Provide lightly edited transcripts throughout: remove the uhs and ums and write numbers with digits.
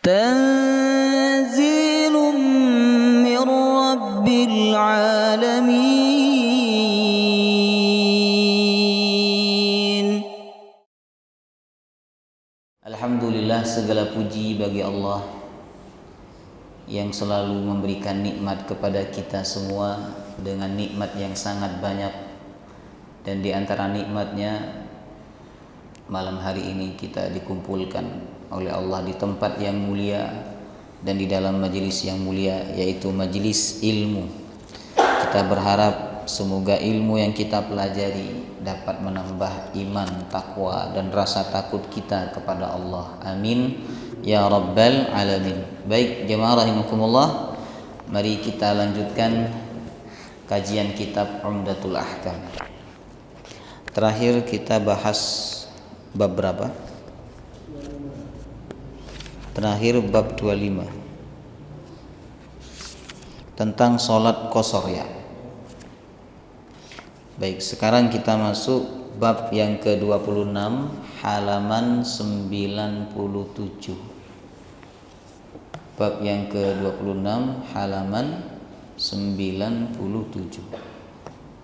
تنزيل من رب العالمين. Alhamdulillah, segala puji bagi Allah yang selalu memberikan nikmat kepada kita semua dengan nikmat yang sangat banyak. Dan di antara nikmatnya, malam hari ini kita dikumpulkan oleh Allah di tempat yang mulia dan di dalam majelis yang mulia, yaitu majelis ilmu. Kita berharap semoga ilmu yang kita pelajari dapat menambah iman, takwa dan rasa takut kita kepada Allah. Amin ya rabbal alamin. Baik jemaah rahimakumullah, mari kita lanjutkan kajian kitab Umdatul Ahkam. Terakhir kita bahas bab berapa? Terakhir bab 25 tentang sholat qashar ya. Baik, sekarang kita masuk bab yang ke-26 halaman 97. Bab yang ke-26 halaman 97.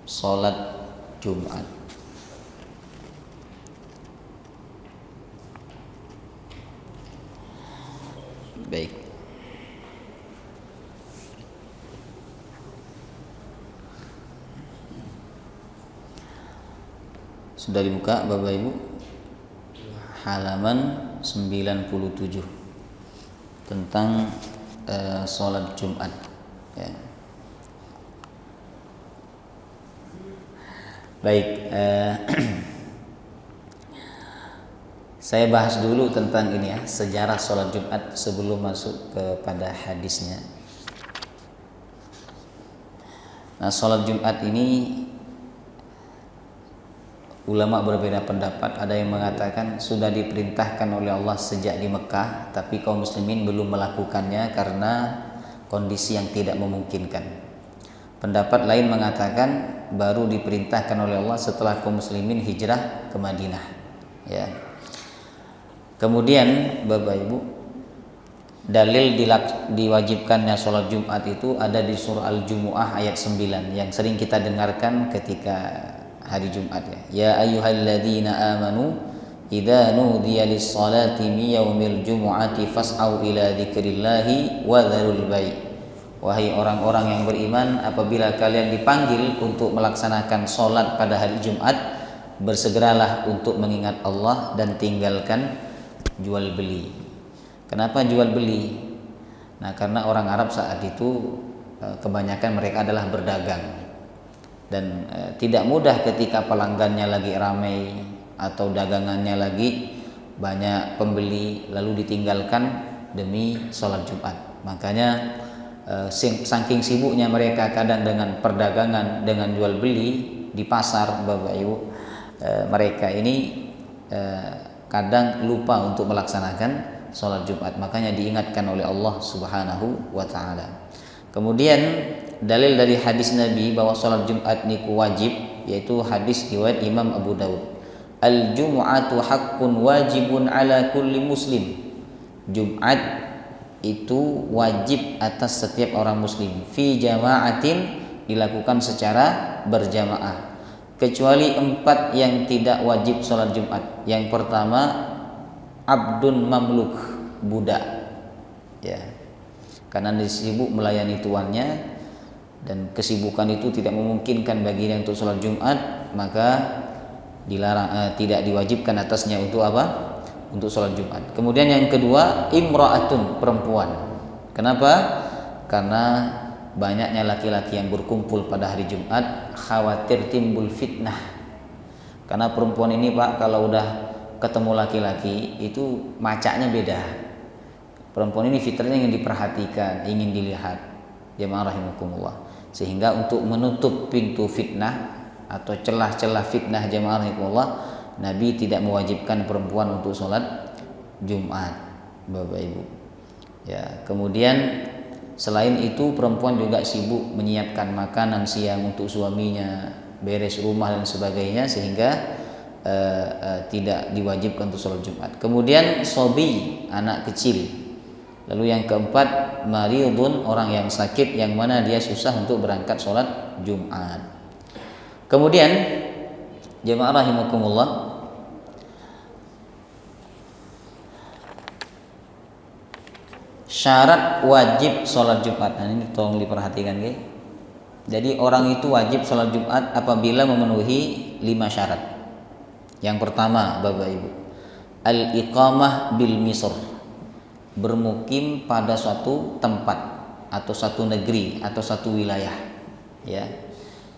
Sholat Jumat. Baik. Sudah dibuka Bapak Ibu? Halaman 97 tentang sholat Jumat ya. Baik, saya bahas dulu tentang ini ya, sejarah sholat Jumat sebelum masuk kepada hadisnya. Nah, sholat Jumat ini ulama berbeda pendapat. Ada yang mengatakan sudah diperintahkan oleh Allah sejak di Mekah, tapi kaum muslimin belum melakukannya karena kondisi yang tidak memungkinkan. Pendapat lain mengatakan baru diperintahkan oleh Allah setelah kaum muslimin hijrah ke Madinah ya. Kemudian Bapak Ibu, dalil diwajibkannya sholat Jumat itu ada di surah Al-Jumu'ah ayat 9 yang sering kita dengarkan ketika hari Jumat ya. Ya ayyuhalladzina amanu idza nudiya lis-salati min yaumil jumu'ati fas'au ila dzikrillahi wa dzarul bai'. Wahai orang-orang yang beriman, apabila kalian dipanggil untuk melaksanakan sholat pada hari Jumat, bersegeralah untuk mengingat Allah dan tinggalkan jual beli. Kenapa jual beli? Nah, karena orang Arab saat itu kebanyakan mereka adalah berdagang dan tidak mudah ketika pelanggannya lagi ramai atau dagangannya lagi banyak pembeli lalu ditinggalkan demi sholat Jumat. Makanya saking sibuknya mereka kadang dengan perdagangan, dengan jual beli di pasar Bapak Ibu, mereka ini kadang lupa untuk melaksanakan sholat Jumat. Makanya diingatkan oleh Allah Subhanahu wa ta'ala. Kemudian dalil dari hadis Nabi bahwa sholat Jumat niku wajib, yaitu hadis riwayat Imam Abu Daud. Al-jumu'atu haqqun wajibun ala kulli muslim. Jumat itu wajib atas setiap orang muslim. Fi jama'atin, dilakukan secara berjamaah. Kecuali 4 yang tidak wajib sholat Jumat. Yang pertama, abdun mamluk, budak ya, karena dia sibuk melayani tuannya dan kesibukan itu tidak memungkinkan baginya untuk sholat Jumat, maka dilarang, tidak diwajibkan atasnya untuk apa? Untuk sholat Jumat. Kemudian yang kedua, imra'atun, perempuan. Kenapa? Karena banyaknya laki-laki yang berkumpul pada hari Jumat, khawatir timbul fitnah. Karena perempuan ini Pak, kalau udah ketemu laki-laki itu macaknya beda. Perempuan ini fitrahnya ingin diperhatikan, ingin dilihat. Jemaah rahimakumullah. Sehingga untuk menutup pintu fitnah atau celah-celah fitnah jemaah rahimakumullah, Nabi tidak mewajibkan perempuan untuk sholat Jumat, Bapak Ibu. Ya, kemudian selain itu perempuan juga sibuk menyiapkan makanan siang untuk suaminya, beres rumah dan sebagainya, sehingga tidak diwajibkan untuk sholat Jumat. Kemudian sobi, anak kecil, Lalu yang keempat, maridun, orang yang sakit yang mana dia susah untuk berangkat sholat Jumat. Kemudian jemaah rahimakumullah, syarat wajib sholat Jumat. Nah, ini tolong diperhatikan, guys. Jadi orang itu wajib sholat Jumat apabila memenuhi 5 syarat. Yang pertama, Bapak Ibu, al-iqamah bil misr, bermukim pada suatu tempat atau satu negeri atau satu wilayah, ya,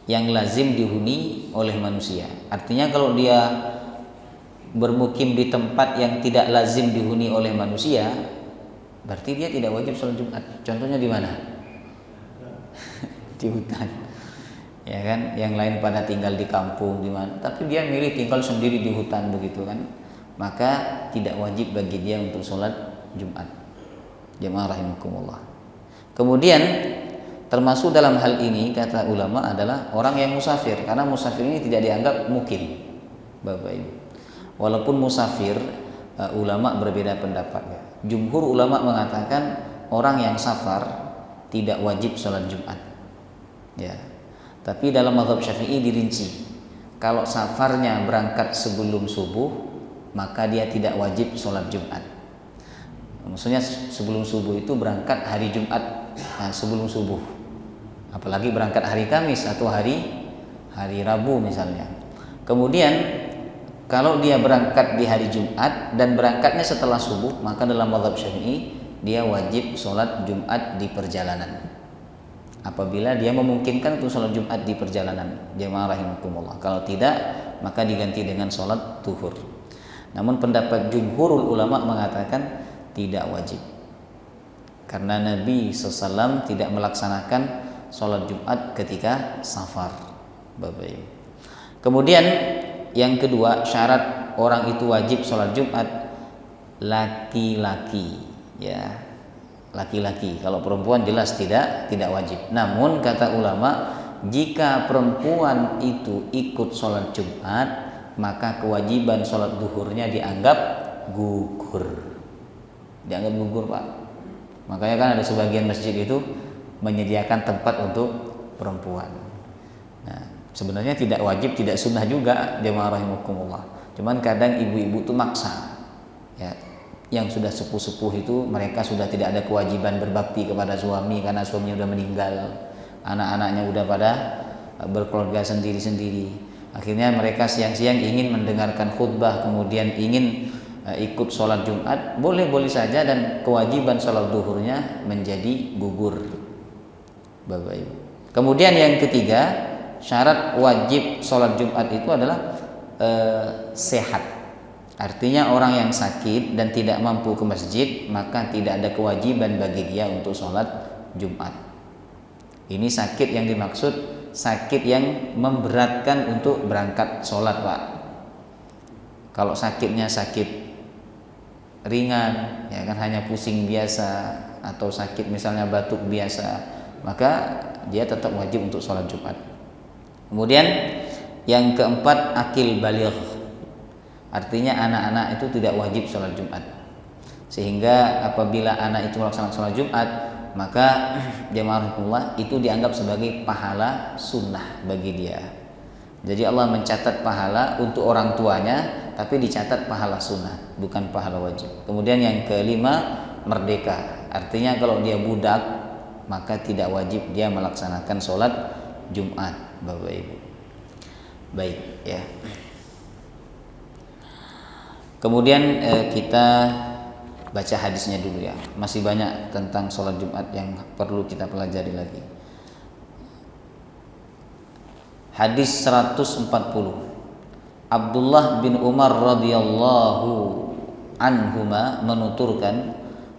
yang lazim dihuni oleh manusia. Artinya kalau dia bermukim di tempat yang tidak lazim dihuni oleh manusia, berarti dia tidak wajib sholat Jumat. Contohnya di mana? Di hutan, ya kan? Yang lain pada tinggal di kampung di mana, tapi dia milih tinggal sendiri di hutan begitu kan? Maka tidak wajib bagi dia untuk sholat Jumat. Jemaah rahimakumullah. Kemudian termasuk dalam hal ini kata ulama adalah orang yang musafir, karena musafir ini tidak dianggap mukim, Bapak Ibu. Walaupun musafir, ulama berbeda pendapat ya. Jumhur ulama mengatakan orang yang safar tidak wajib sholat Jumat, ya. Tapi dalam mazhab Syafi'i dirinci, kalau safarnya berangkat sebelum subuh maka dia tidak wajib sholat Jumat. Maksudnya sebelum subuh itu berangkat hari Jumat, sebelum subuh. Apalagi berangkat hari Kamis atau hari Rabu misalnya. Kemudian kalau dia berangkat di hari Jumat dan berangkatnya setelah subuh, maka dalam mazhab Syafi'i dia wajib sholat Jumat di perjalanan. Apabila dia memungkinkan untuk sholat Jumat di perjalanan, jemaah rahimakumullah. Kalau tidak, maka diganti dengan sholat zuhur. Namun pendapat jumhurul ulama mengatakan tidak wajib, karena Nabi SAW tidak melaksanakan sholat Jumat ketika safar, Bapak Ibu. Kemudian yang kedua, syarat orang itu wajib sholat Jumat laki-laki, ya, laki-laki. Kalau perempuan jelas tidak wajib. Namun kata ulama, jika perempuan itu ikut sholat Jumat, maka kewajiban sholat duhurnya dianggap gugur. Dianggap gugur, Pak. Makanya kan ada sebagian masjid itu menyediakan tempat untuk perempuan. Nah, sebenarnya tidak wajib, tidak sunnah juga, jemaah rahimakumullah. Cuman kadang ibu-ibu itu maksa, ya. Yang sudah sepuh-sepuh itu mereka sudah tidak ada kewajiban berbakti kepada suami karena suaminya sudah meninggal, anak-anaknya udah pada berkeluarga sendiri-sendiri. Akhirnya mereka siang-siang ingin mendengarkan khutbah, kemudian ingin ikut sholat Jumat, boleh-boleh saja, dan kewajiban sholat duhurnya menjadi gugur, Bapak Ibu. Kemudian yang ketiga, syarat wajib sholat Jumat itu adalah sehat. Artinya orang yang sakit dan tidak mampu ke masjid, maka tidak ada kewajiban bagi dia untuk sholat Jumat. Ini sakit yang dimaksud sakit yang memberatkan untuk berangkat sholat, Pak. Kalau sakitnya sakit ringan, ya kan, hanya pusing biasa atau sakit misalnya batuk biasa, maka dia tetap wajib untuk sholat Jumat. Kemudian yang keempat, akil baligh. Artinya anak-anak itu tidak wajib sholat Jumat. Sehingga apabila anak itu melaksanakan sholat Jumat, maka jemaah rahimahullah itu dianggap sebagai pahala sunnah bagi dia. Jadi Allah mencatat pahala untuk orang tuanya, tapi dicatat pahala sunnah, bukan pahala wajib. Kemudian yang kelima, merdeka. Artinya kalau dia budak, maka tidak wajib dia melaksanakan sholat Jumat, Bapak Ibu. Baik, ya. Kemudian kita baca hadisnya dulu ya. Masih banyak tentang sholat Jumat yang perlu kita pelajari lagi. Hadis 140. Abdullah bin Umar radhiyallahu anhuma menuturkan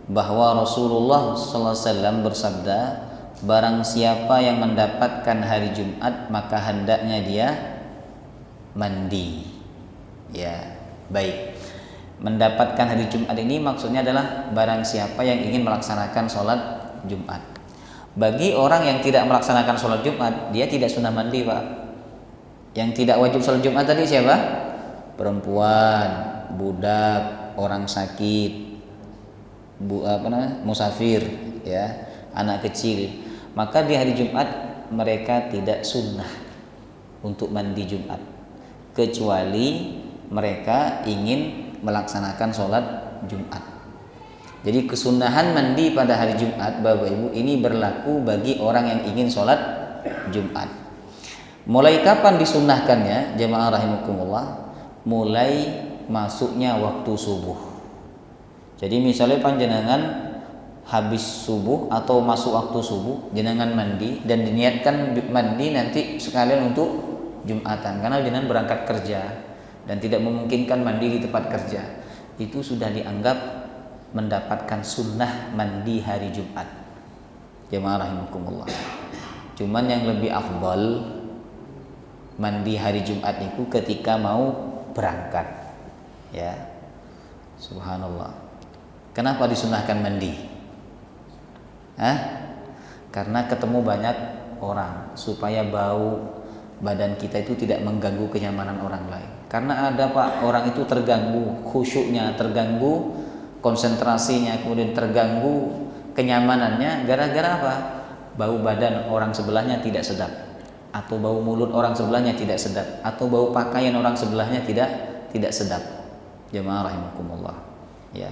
bahwa Rasulullah sallallahu alaihi wasallam bersabda, barang siapa yang mendapatkan hari Jumat maka hendaknya dia mandi. Ya, baik. Mendapatkan hari Jumat ini maksudnya adalah barang siapa yang ingin melaksanakan sholat Jumat. Bagi orang yang tidak melaksanakan sholat Jumat, dia tidak sunnah mandi, Pak. Yang tidak wajib sholat Jumat tadi siapa? Perempuan, budak, orang sakit, musafir, ya, anak kecil, maka di hari Jumat mereka tidak sunnah untuk mandi Jumat, kecuali mereka ingin melaksanakan sholat Jumat. Jadi kesunahan mandi pada hari Jumat, Bapak Ibu, ini berlaku bagi orang yang ingin sholat Jumat. Mulai kapan disunnahkannya, jemaah rahimakumullah? Mulai masuknya waktu subuh. Jadi misalnya panjenengan habis subuh atau masuk waktu subuh, jenengan mandi dan diniatkan mandi nanti sekalian untuk Jumatan, karena jenengan berangkat kerja dan tidak memungkinkan mandi di tempat kerja, itu sudah dianggap mendapatkan sunnah mandi hari Jumat, jemaah rahimakumullah. Cuman yang lebih afdal mandi hari Jumat itu ketika mau berangkat, ya. Subhanallah. Kenapa disunahkan mandi? Karena ketemu banyak orang, supaya bau badan kita itu tidak mengganggu kenyamanan orang lain. Karena ada Pak, orang itu terganggu khusyuknya, terganggu konsentrasinya, kemudian terganggu kenyamanannya gara-gara apa? Bau badan orang sebelahnya tidak sedap, atau bau mulut orang sebelahnya tidak sedap, atau bau pakaian orang sebelahnya tidak sedap. Jemaah rahimakumullah, ya.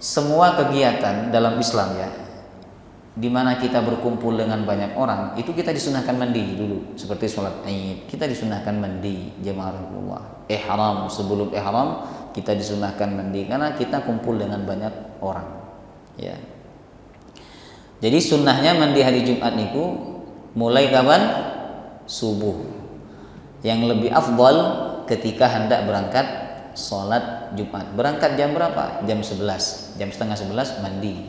Semua kegiatan dalam Islam, ya, di mana kita berkumpul dengan banyak orang, itu kita disunahkan mandi dulu. Seperti sholat Id, kita disunahkan mandi, jemaah rahimakumullah. Ihram, sebelum ihram kita disunahkan mandi karena kita kumpul dengan banyak orang, ya. Jadi sunnahnya mandi hari Jumat niku mulai kapan? Subuh. Yang lebih afdal ketika hendak berangkat sholat Jumat. Berangkat jam berapa? Jam 11, jam setengah 11 mandi.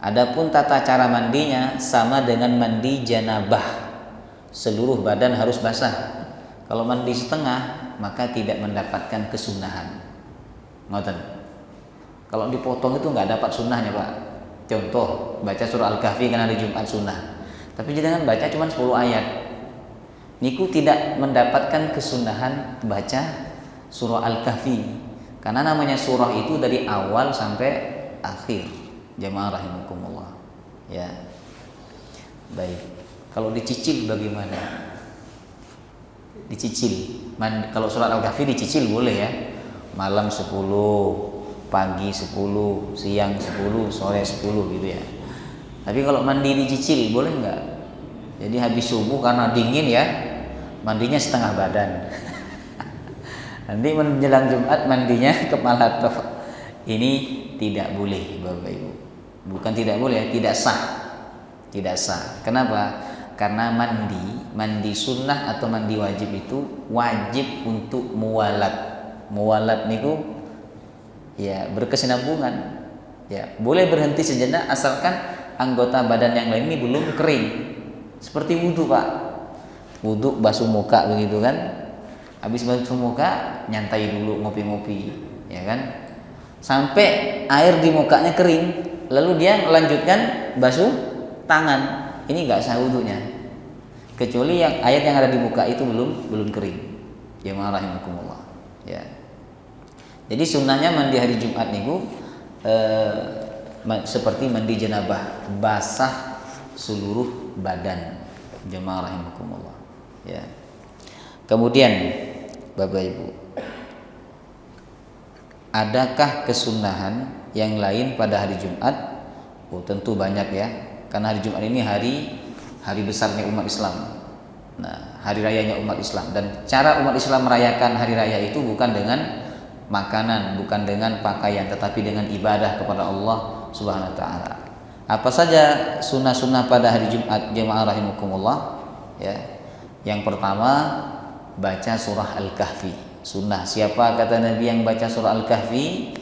Adapun tata cara mandinya sama dengan mandi janabah, seluruh badan harus basah. Kalau mandi setengah maka tidak mendapatkan kesunahan. Ngoten. Kalau dipotong itu nggak dapat sunnahnya, Pak. Contoh, baca surah Al-Kahfi kan hari Jumat sunnah, tapi jangan baca cuma 10 ayat. Niku tidak mendapatkan kesunahan baca surah Al-Kahfi, karena namanya surah itu dari awal sampai akhir. Jamaah rahimakumullah, ya. Baik, kalau dicicil bagaimana? Dicicil, kalau surat Al-Kahfi dicicil boleh, ya. Malam 10, pagi 10, siang 10, sore 10 gitu, ya. Tapi kalau mandi dicicil boleh nggak? Jadi habis subuh karena dingin, ya, mandinya setengah badan. Nanti menjelang Jumat mandinya kepala toh. Ini tidak boleh, Bapak Ibu. Bukan tidak boleh, tidak sah. Tidak sah. Kenapa? Karena mandi sunnah atau mandi wajib itu wajib untuk muwalat. Muwalat niku, ya, berkesinambungan. Ya, boleh berhenti sejenak asalkan anggota badan yang lain ini belum kering. Seperti wudhu, Pak. Wudhu basuh muka begitu kan? Habis basuh muka nyantai dulu, ngopi-ngopi, ya kan? Sampai air di mukanya kering, lalu dia melanjutkan basuh tangan. Ini enggak sah wudhunya. Kecuali yang air yang ada di muka itu belum kering. Ya rahimakumullah, ya. Jadi sunnahnya mandi hari Jumat niku seperti mandi janabah, basah seluruh badan. Jemaah rahimakumullah, ya. Kemudian Bapak Ibu, adakah kesunahan yang lain pada hari Jumat? Oh, tentu banyak, ya. Karena hari Jumat ini hari besarnya umat Islam. Nah, hari rayanya umat Islam, dan cara umat Islam merayakan hari raya itu bukan dengan makanan, bukan dengan pakaian, tetapi dengan ibadah kepada Allah Subhanahu wa taala. Apa saja sunnah-sunnah pada hari Jumat, jemaah rahimakumullah, ya. Yang pertama, baca surah Al-Kahfi. Sunnah. Siapa kata Nabi yang baca surah Al-Kahfi,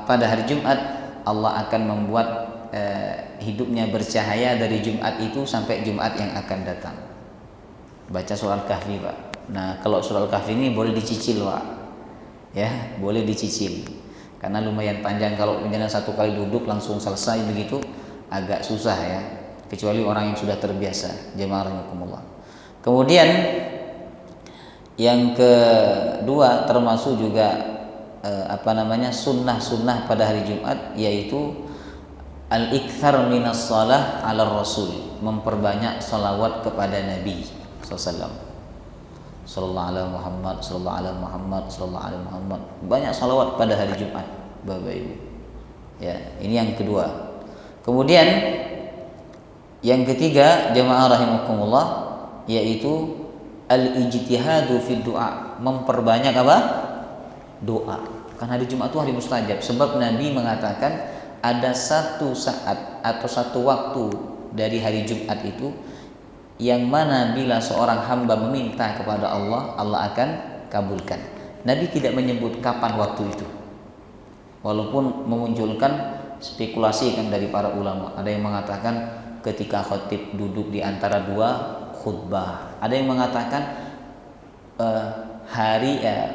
pada hari Jumat Allah akan membuat hidupnya bercahaya dari Jumat itu sampai Jumat yang akan datang. Baca surah Al-Kahfi, Pak. Nah, kalau surah Al-Kahfi ini boleh dicicil, Pak. Ya, boleh dicicil. Karena lumayan panjang, kalau misalnya satu kali duduk langsung selesai begitu agak susah, ya. Kecuali orang yang sudah terbiasa. Jemaah rahimakumullah. Kemudian yang kedua termasuk juga sunnah-sunnah pada hari Jumat, yaitu al-ikthar minas shalah ala rasul, memperbanyak salawat kepada Nabi SAW. Sallallahu alaihi Muhammad, sallallahu alaihi Muhammad, sallallahu alaihi Muhammad. Banyak salawat pada hari Jumat, Bapak Ibu. Ya, ini yang kedua. Kemudian yang ketiga, jemaah rahimakumullah, yaitu al-ijtihadu fi du'a, memperbanyak apa? Doa. Kan hari Jumat itu hari mustajab, sebab Nabi mengatakan ada satu saat atau satu waktu dari hari Jumat itu yang mana bila seorang hamba meminta kepada Allah, Allah akan kabulkan. Nabi tidak menyebut kapan waktu itu, walaupun memunculkan spekulasi kan dari para ulama. Ada yang mengatakan ketika khatib duduk di antara dua khutbah, ada yang mengatakan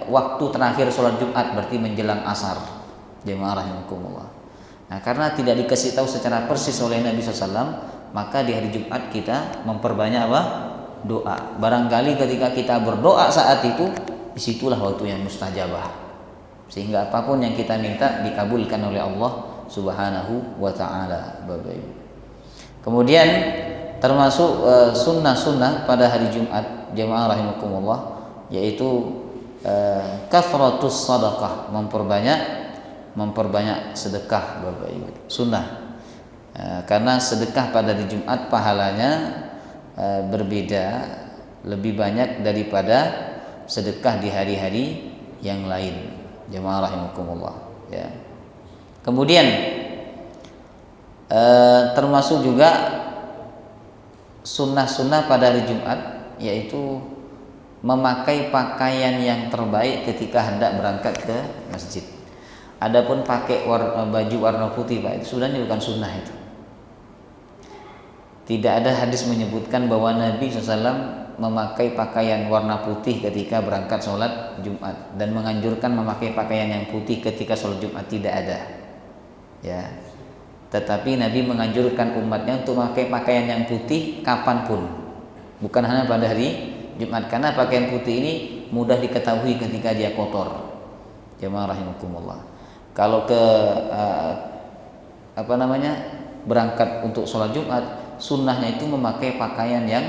waktu terakhir sholat Jumat, berarti menjelang asar. Jemaah rahimakumullah. Nah, karena tidak dikasih tahu secara persis oleh Nabi SAW, maka di hari Jumat kita memperbanyak apa? Doa. Barangkali ketika kita berdoa saat itu, disitulah waktu yang mustajabah, sehingga apapun yang kita minta dikabulkan oleh Allah Subhanahu wa Ta'ala, Bapak Ibu. Kemudian termasuk sunnah-sunnah pada hari Jumat, jemaah rahimakumullah, yaitu kathratus sadaqah, memperbanyak sedekah, Bapak Ibu. Sunnah. Karena sedekah pada hari Jumat pahalanya berbeda, lebih banyak daripada sedekah di hari-hari yang lain, jemaah rahimakumullah, ya. Kemudian termasuk juga sunnah-sunnah pada hari Jumat, yaitu memakai pakaian yang terbaik ketika hendak berangkat ke masjid. Adapun pakai baju warna putih, Pak, itu sebenarnya bukan sunnah itu. Tidak ada hadis menyebutkan bahwa Nabi SAW memakai pakaian warna putih ketika berangkat sholat Jumat dan menganjurkan memakai pakaian yang putih ketika sholat Jumat, tidak ada. Ya, tetapi Nabi menganjurkan umatnya untuk memakai pakaian yang putih kapanpun, bukan hanya pada hari Jumat, karena pakaian putih ini mudah diketahui ketika dia kotor. Jemaah rahimakumullah. Kalau berangkat untuk sholat Jumat, sunnahnya itu memakai pakaian yang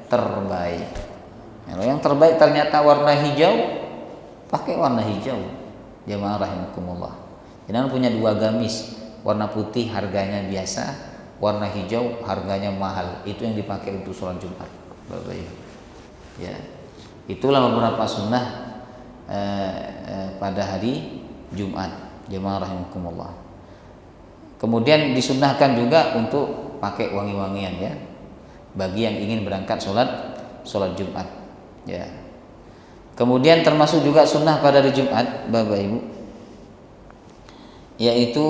terbaik. Kalau yang terbaik ternyata warna hijau, pakai warna hijau. Jemaah rahimakumullah. Jangan punya dua gamis, warna putih harganya biasa, warna hijau harganya mahal. Itu yang dipakai untuk sholat Jumat, Bapak Ibu. Ya, itulah beberapa sunnah pada hari Jumat, jemaah rahimakumullah. Kemudian disunnahkan juga untuk pakai wangi-wangian, ya, bagi yang ingin berangkat sholat Jumat, ya. Kemudian termasuk juga sunnah pada hari Jumat, Bapak Ibu, yaitu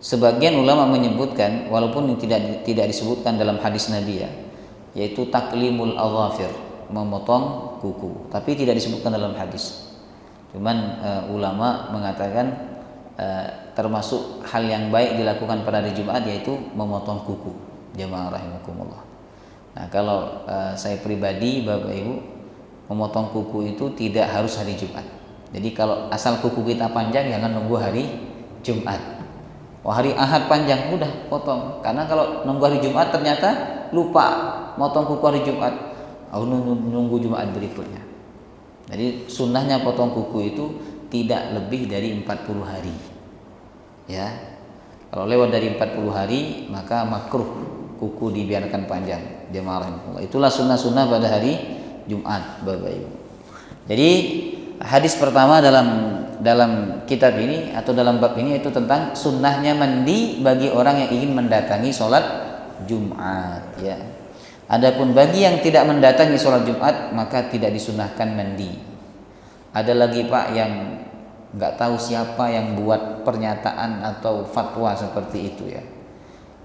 sebagian ulama menyebutkan, walaupun tidak disebutkan dalam hadis Nabi, ya, yaitu taklimul adhafir, memotong kuku, tapi tidak disebutkan dalam hadis. Cuman ulama mengatakan termasuk hal yang baik dilakukan pada hari Jumat, yaitu memotong kuku, jemaah rahimakumullah. Nah, kalau saya pribadi, Bapak Ibu, memotong kuku itu tidak harus hari Jumat. Jadi kalau asal kuku kita panjang, jangan nunggu hari Jumat. Hari Ahad panjang, udah potong. Karena kalau nunggu hari Jumat ternyata lupa motong kuku hari Jumat, nunggu Jumat berikutnya. Jadi sunnahnya potong kuku itu tidak lebih dari 40 hari. Ya. Kalau lewat dari 40 hari, maka makruh kuku dibiarkan panjang, jemaah rahimakumullah. Itulah sunnah-sunnah pada hari Jumat, Bapak Ibu. Jadi hadis pertama dalam kitab ini atau dalam bab ini itu tentang sunnahnya mandi bagi orang yang ingin mendatangi sholat Jumat, ya. Adapun bagi yang tidak mendatangi sholat Jumat, maka tidak disunnahkan mandi. Ada lagi, Pak, yang nggak tahu siapa yang buat pernyataan atau fatwa seperti itu, ya.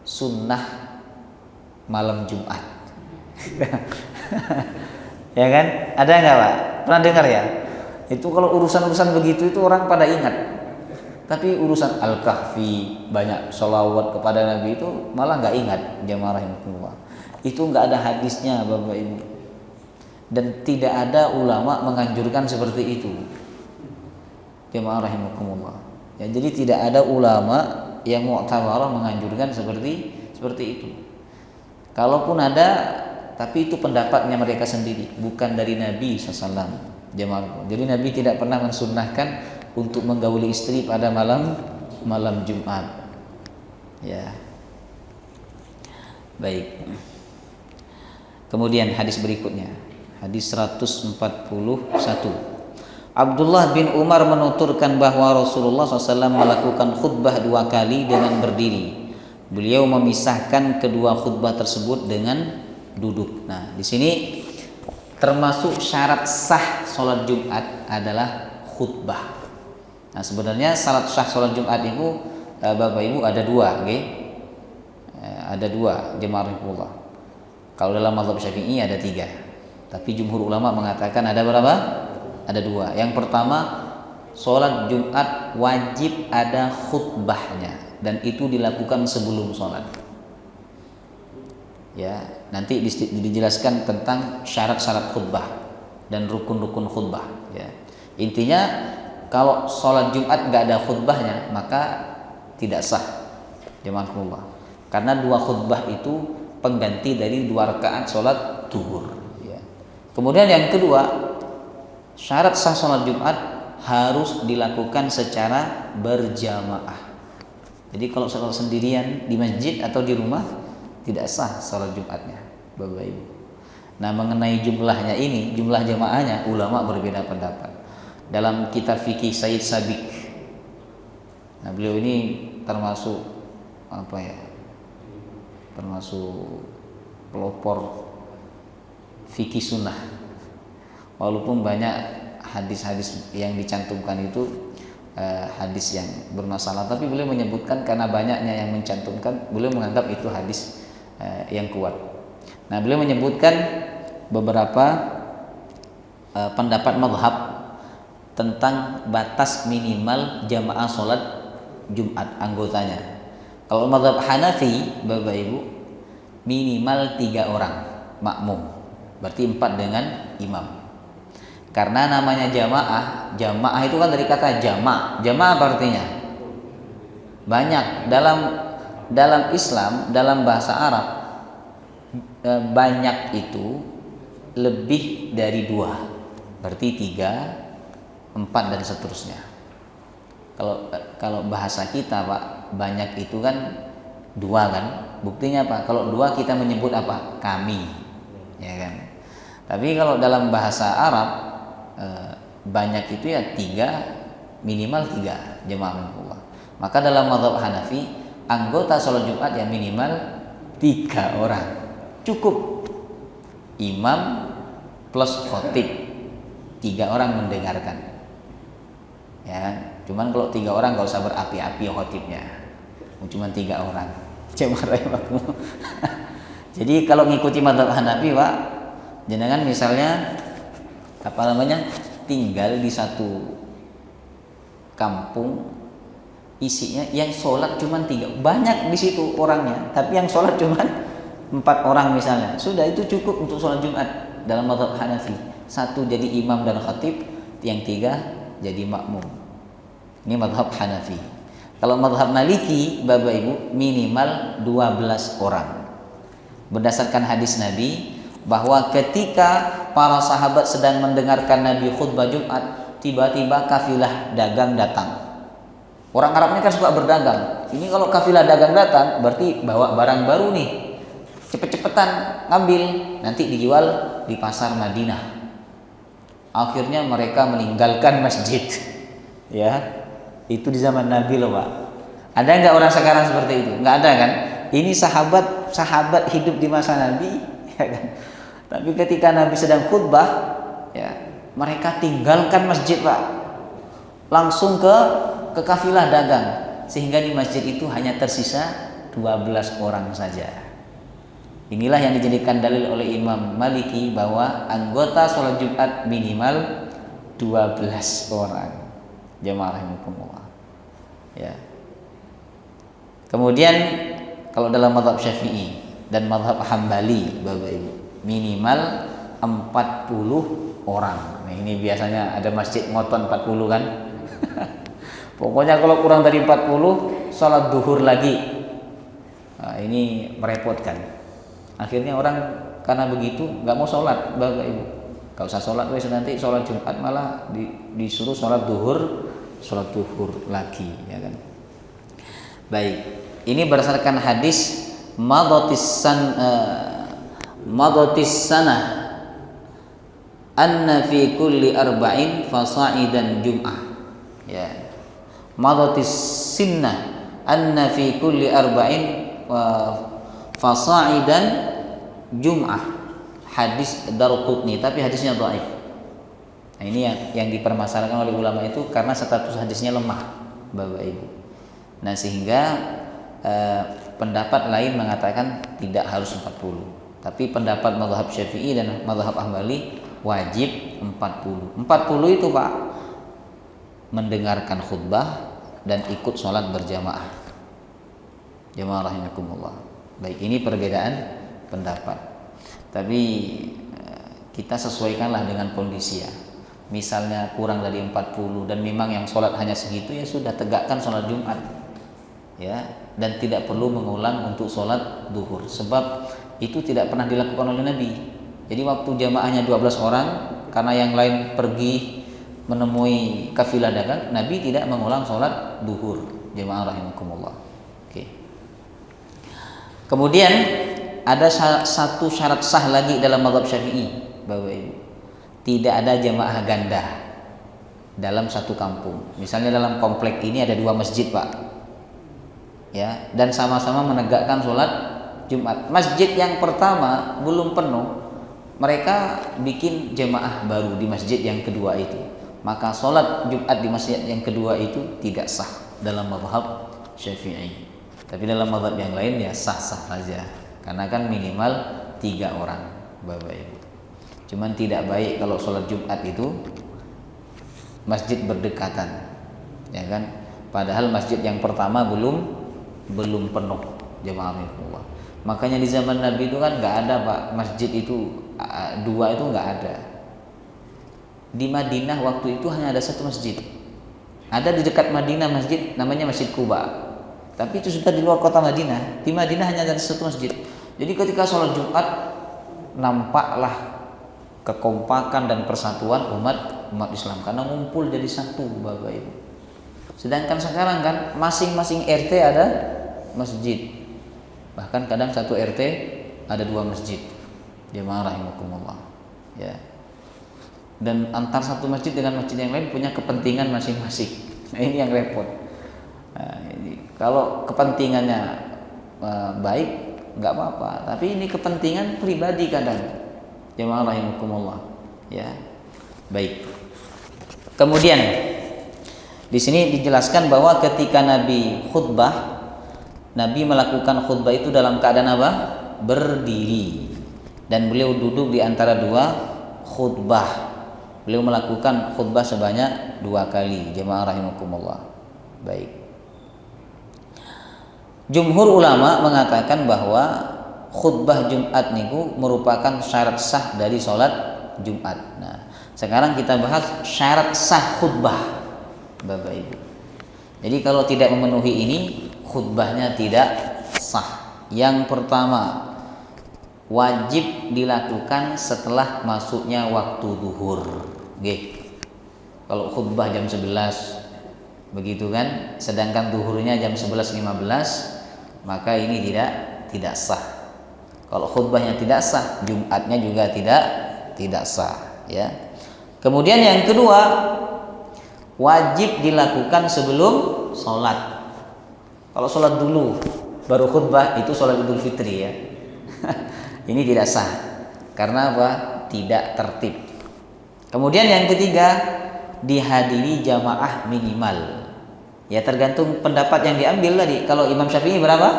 Sunnah malam Jumat. Ya kan? Ada nggak, Pak? Pernah dengar, ya? Itu kalau urusan-urusan begitu itu orang pada ingat. Tapi urusan Al-Kahfi, banyak sholawat kepada Nabi, itu malah nggak ingat, jemaah rahimakumullah. Itu nggak ada hadisnya, Bapak Ibu. dan tidak ada ulama menganjurkan seperti itu. Jemaah rahimakumullah. Ya, jadi tidak ada ulama yang mu'tabarah menganjurkan seperti itu. Kalaupun ada, tapi itu pendapatnya mereka sendiri, bukan dari Nabi SAW. Jemaah. Jadi Nabi tidak pernah mensunnahkan untuk menggauli istri pada malam Jumat. Ya. Baik. Kemudian hadis berikutnya, hadis 141. Abdullah bin Umar menuturkan bahwa Rasulullah SAW melakukan khutbah 2 kali dengan berdiri. Beliau memisahkan kedua khutbah tersebut dengan duduk. Nah, di sini termasuk syarat sah sholat Jumat adalah khutbah. Nah, sebenarnya syarat sah sholat Jumat itu Bapak Ibu ada 2, okay? Ada 2, jemaah rahimahullah. Kalau dalam mazhab Syafi'i ada 3, tapi jumhur ulama mengatakan ada berapa? Ada 2. Yang pertama, sholat Jumat wajib ada khutbahnya, dan itu dilakukan sebelum sholat. Ya, nanti dijelaskan tentang syarat-syarat khutbah dan rukun-rukun khutbah. Ya, intinya kalau sholat Jumat nggak ada khutbahnya maka tidak sah, jemaah. Karena 2 khutbah itu pengganti dari 2 rakaat sholat zuhur. Ya. Kemudian yang kedua, syarat sah sholat Jumat harus dilakukan secara berjamaah. Jadi kalau sholat sendirian di masjid atau di rumah tidak sah sholat Jumatnya, Bapak Ibu. Nah, mengenai jumlahnya ini, jumlah jamaahnya ulama berbeda pendapat. Dalam kitab fikih Said Sabiq, nah beliau ini termasuk termasuk pelopor fikih sunnah. Walaupun banyak hadis-hadis yang dicantumkan itu hadis yang bermasalah, tapi beliau menyebutkan karena banyaknya yang mencantumkan, beliau menganggap itu hadis yang kuat. Nah, beliau menyebutkan beberapa pendapat mazhab tentang batas minimal jamaah sholat Jumat anggotanya. Kalau mazhab Hanafi, Bapak Ibu, minimal 3 orang makmum, berarti 4 dengan imam. Karena namanya jamaah itu kan dari kata jama'. Jama' apa artinya? Banyak. Dalam Islam, dalam bahasa Arab, banyak itu lebih dari 2. Berarti 3, 4 dan seterusnya. Kalau bahasa kita, Pak, banyak itu kan 2 kan? Buktinya apa? Kalau 2 kita menyebut apa? Kami. Ya kan? Tapi kalau dalam bahasa Arab banyak itu ya 3, minimal 3, jemaah Allah. Maka dalam mazhab Hanafi, anggota sholat Jumat ya minimal 3 orang, cukup. Imam plus khotib, 3 orang mendengarkan. Ya, cuman kalau 3 orang nggak usah berapi-api khotibnya, cuman 3 orang. Jadi kalau ngikuti mazhab Hanafi, Pak, jenengan misalnya tinggal di satu kampung, isinya yang sholat cuma 3, banyak di situ orangnya, tapi yang sholat cuma 4 orang misalnya, sudah itu cukup untuk sholat Jumat dalam mazhab Hanafi. 1 jadi imam dan khatib, yang 3 jadi makmum. Ini mazhab Hanafi. Kalau mazhab Maliki, Bapak Ibu, minimal 12 orang. Berdasarkan hadis Nabi bahwa ketika para sahabat sedang mendengarkan Nabi khutbah Jumat, tiba-tiba kafilah dagang datang. Orang Arabnya kan suka berdagang. Ini kalau kafilah dagang datang berarti bawa barang baru nih, cepet-cepetan ngambil, nanti dijual di pasar Madinah. Akhirnya mereka meninggalkan masjid. Ya, itu di zaman Nabi loh, Pak. Ada nggak orang sekarang seperti itu? Nggak ada kan? Ini sahabat hidup di masa Nabi, ya kan? Tapi ketika Nabi sedang khutbah, ya, mereka tinggalkan masjid, Pak, langsung ke kafilah dagang, sehingga di masjid itu hanya tersisa 12 orang saja. Inilah yang dijadikan dalil oleh Imam Maliki bahwa anggota sholat Jumat minimal 12 orang. Jamaah rahimakumullah. Ya. Kemudian kalau dalam mazhab Syafi'i dan mazhab Hambali, Bapak Ibu, minimal 40 orang. Nah, ini biasanya ada masjid ngotot 40 kan. Pokoknya kalau kurang dari 40 sholat duhur lagi. Nah, ini merepotkan. Akhirnya orang karena begitu nggak mau sholat, Bapak Ibu. Gak usah sholat wes, nanti sholat Jumat malah disuruh sholat duhur lagi, ya kan. Baik, ini berdasarkan hadis madatis sanah anna fi kulli arba'in fasa'idan jum'ah. Ya. Madatis sinnah anna fi kulli arba'in fasa'idan jum'ah. Hadis Daruqutni, tapi hadisnya dhaif. Nah, ini yang dipermasalahkan oleh ulama itu karena status hadisnya lemah, Bapak Ibu. Nah, sehingga pendapat lain mengatakan tidak harus 40. Tapi pendapat mazhab Syafi'i dan mazhab Hambali wajib 40. 40 itu Pak, mendengarkan khutbah dan ikut sholat berjamaah. Jamaah rahimakumullah. Baik, ini perbedaan pendapat. Tapi kita sesuaikanlah dengan kondisi ya. Misalnya kurang dari 40 dan memang yang sholat hanya segitu, ya sudah, tegakkan sholat Jumat. Ya, dan tidak perlu mengulang untuk sholat duhur. Sebab itu tidak pernah dilakukan oleh Nabi. Jadi waktu jamaahnya 12 orang, karena yang lain pergi menemui kafilah dagang, Nabi tidak mengulang sholat duhur. Jamaah rahimakumullah. Oke. Kemudian ada satu syarat sah lagi dalam mazhab Syafi'i, Bapak Ibu. Tidak ada jamaah ganda dalam satu kampung. Misalnya dalam komplek ini ada 2 masjid, Pak. Ya, dan sama-sama menegakkan sholat Jumat. Masjid yang pertama belum penuh, mereka bikin jamaah baru di masjid yang kedua itu. Maka sholat Jumat di masjid yang kedua itu tidak sah dalam mazhab Syafi'i. Tapi dalam mazhab yang lain ya sah-sah saja. Karena kan minimal 3 orang, Bapak Ibu. Cuman tidak baik kalau sholat Jumat itu masjid berdekatan, ya kan? Padahal masjid yang pertama belum penuh, jemaah Allah. Makanya di zaman Nabi itu kan nggak ada Pak, masjid itu 2 itu nggak ada. Di Madinah waktu itu hanya ada 1 masjid. Ada di dekat Madinah masjid namanya Masjid Quba. Tapi itu sudah di luar kota Madinah. Di Madinah hanya ada 1 masjid. Jadi ketika sholat Jumat nampaklah kekompakan dan persatuan umat Islam karena ngumpul jadi satu, Bapak Ibu. Sedangkan sekarang kan masing-masing RT ada masjid. Bahkan kadang satu RT ada 2 masjid. Jemaah rahimakumullah. Ya. Dan antar satu masjid dengan masjid yang lain punya kepentingan masing-masing. Nah, ini yang repot. Nah, kalau kepentingannya baik nggak apa-apa, tapi ini kepentingan pribadi kadang. Jemaah rahimakumullah, ya. Baik. Kemudian di sini dijelaskan bahwa ketika Nabi khutbah, Nabi melakukan khutbah itu dalam keadaan apa? Berdiri. Dan beliau duduk di antara 2 khutbah. Beliau melakukan khutbah sebanyak 2 kali. Jemaah rahimakumullah. Baik. Jumhur ulama mengatakan bahwa khutbah Jumat niku merupakan syarat sah dari sholat Jumat. Nah, sekarang kita bahas syarat sah khutbah, Bapak Ibu. Jadi kalau tidak memenuhi ini, khutbahnya tidak sah. Yang pertama, wajib dilakukan setelah masuknya waktu duhur. Kalau khutbah jam 11 begitu kan, sedangkan duhurnya jam 11.15, maka ini tidak sah. Kalau khutbahnya tidak sah, Jumatnya juga tidak sah, ya. Kemudian yang kedua, wajib dilakukan sebelum sholat. Kalau sholat dulu baru khutbah, itu sholat Idul Fitri, ya. Ini tidak sah. Karena apa? Tidak tertib. Kemudian yang ketiga, dihadiri jamaah minimal. Ya tergantung pendapat yang diambil tadi. Kalau Imam Syafi'i berapa?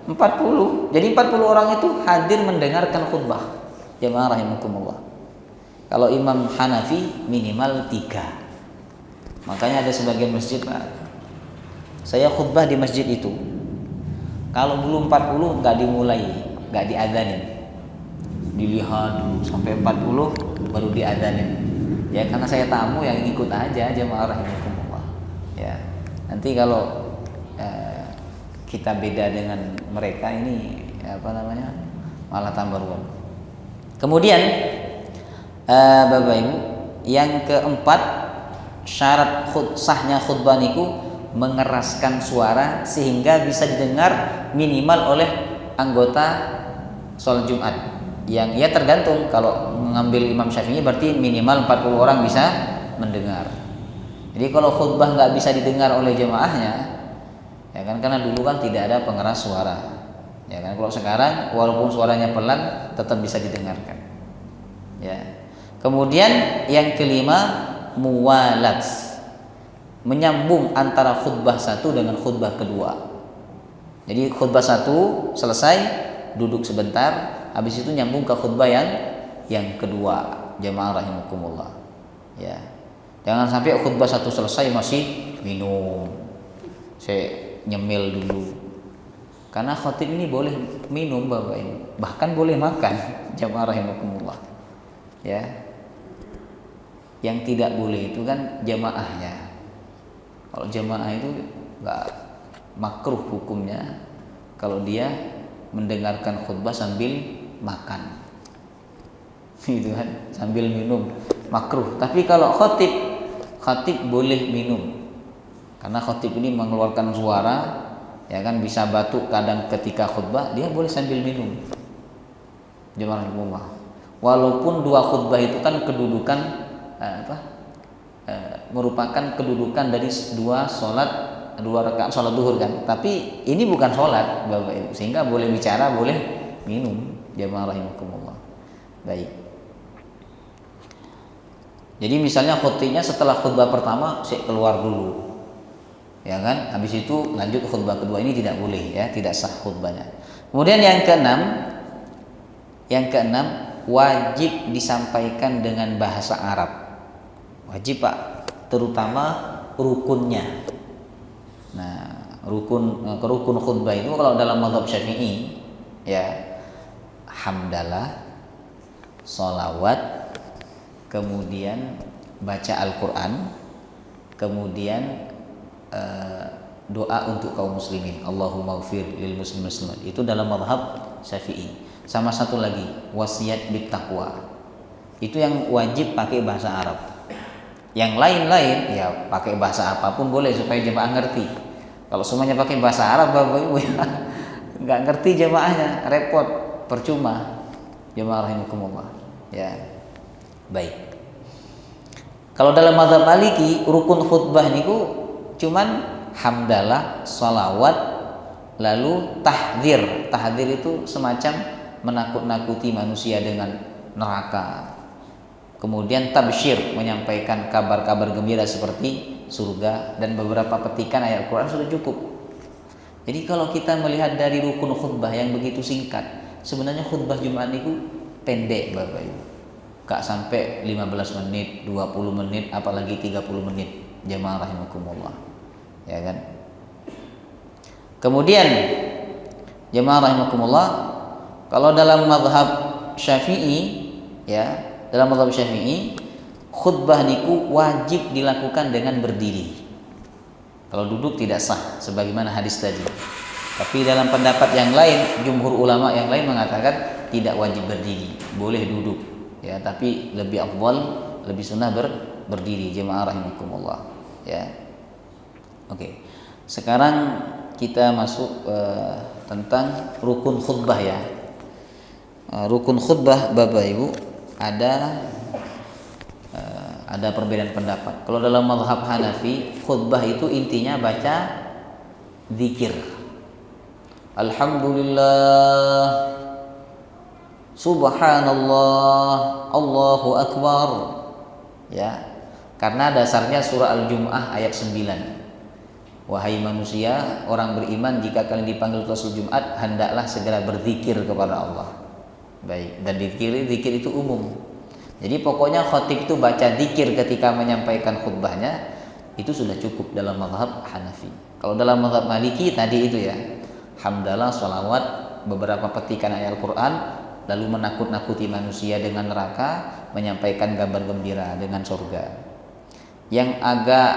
40. Jadi 40 orang itu hadir mendengarkan khutbah. Jamaah rahimakumullah. Kalau Imam Hanafi minimal 3. Makanya ada sebagian masjid, Pak, saya khutbah di masjid itu, kalau belum 40 nggak dimulai, nggak diadzanin. dilihat dulu sampai 40 baru diadanin. Ya karena saya tamu yang ikut aja jemaah rahimakumullah. Ya. Nanti kalau kita beda dengan mereka ini malah tambah ruwet. Kemudian Bapak Ibu, yang keempat syarat sahnya khutbah niku mengeraskan suara sehingga bisa didengar minimal oleh anggota sholat Jumat. Yang ya tergantung, kalau mengambil Imam Syafi'i berarti minimal 40 orang bisa mendengar. Jadi kalau khutbah nggak bisa didengar oleh jemaahnya, ya kan, karena dulu kan tidak ada pengeras suara, ya kan. Kalau sekarang walaupun suaranya pelan tetap bisa didengarkan. Ya. Kemudian yang kelima muwalat, menyambung antara khutbah satu dengan khutbah kedua. Jadi khutbah satu selesai, duduk sebentar, habis itu nyambung ke khutbah yang kedua, jamaah rahimakumullah. Ya. Jangan sampai khutbah satu selesai masih minum. Saya nyemil dulu. Karena khatib ini boleh minum Bapak ini, bahkan boleh makan, jamaah rahimakumullah. Ya. Yang tidak boleh itu kan jamaahnya. Kalau jamaah itu enggak makruh hukumnya kalau dia mendengarkan khutbah sambil makan. Gitu kan, sambil minum makruh. Tapi kalau khatib boleh minum. Karena khatib ini mengeluarkan suara, ya kan, bisa batuk kadang ketika khutbah, dia boleh sambil minum. Jemaah umumah. Walaupun dua khutbah itu kan kedudukan merupakan kedudukan dari dua rakaat sholat duhur kan, tapi ini bukan sholat Bapak Ibu, sehingga boleh bicara boleh minum, jamaah rahimakumullah. Baik, jadi misalnya khutbahnya setelah khutbah pertama saya keluar dulu, ya kan, habis itu lanjut ke khutbah kedua, ini tidak boleh, ya, tidak sah khutbahnya. Kemudian yang keenam wajib disampaikan dengan bahasa Arab, wajib Pak, terutama rukunnya. Nah, rukun khutbah itu kalau dalam mazhab Syafi'i, ya, hamdalah, sholawat, kemudian baca Al-Quran, kemudian doa untuk kaum muslimin, Allahumma ighfir lil muslimin muslimat, itu dalam mazhab Syafi'i. Sama satu lagi, wasiat bit taqwa, itu yang wajib pakai bahasa Arab. Yang lain-lain ya pakai bahasa apapun boleh supaya jemaah ngerti. Kalau semuanya pakai bahasa Arab Bapak Ibu ya nggak ngerti jemaahnya, repot, percuma, jemaah rahimakumullah. Ya. Baik. Kalau dalam mazhab Maliki rukun khutbah niku cuman hamdalah, sholawat, lalu tahdzir. Tahdzir itu semacam menakut-nakuti manusia dengan neraka. Kemudian tabsyir, menyampaikan kabar-kabar gembira seperti surga, dan beberapa petikan ayat Al-Quran sudah cukup. Jadi kalau kita melihat dari rukun khutbah yang begitu singkat, sebenarnya khutbah Jumat itu pendek Bapak Ibu. Gak sampai 15 menit, 20 menit, apalagi 30 menit, jamaah rahimakumullah. Ya kan? Kemudian jamaah rahimakumullah, kalau dalam mazhab Syafi'i, ya, dalam mazhab Syafi'i khutbah niku wajib dilakukan dengan berdiri. Kalau duduk tidak sah sebagaimana hadis tadi. Tapi dalam pendapat yang lain, jumhur ulama yang lain mengatakan tidak wajib berdiri, boleh duduk. Ya, tapi lebih afdal, lebih sunnah berdiri, jemaah rahimakumullah. Ya. Oke. Sekarang kita masuk tentang rukun khutbah, ya. Rukun khutbah Bapak Ibu ada perbedaan pendapat. Kalau dalam mazhab Hanafi, khutbah itu intinya baca zikir. Alhamdulillah, subhanallah, Allahu akbar. Ya. Karena dasarnya surah Al-Jumu'ah ayat 9. Wahai manusia, orang beriman, jika kalian dipanggil ke sholat Jumat, hendaklah segera berzikir kepada Allah. Baik, dan zikir itu umum. Jadi pokoknya khatib itu baca zikir ketika menyampaikan khutbahnya, itu sudah cukup dalam mazhab Hanafi. Kalau dalam mazhab Maliki tadi itu, ya, hamdalah, sholawat, beberapa petikan ayat Al-Quran, lalu menakut-nakuti manusia dengan neraka, menyampaikan kabar gembira dengan surga. Yang agak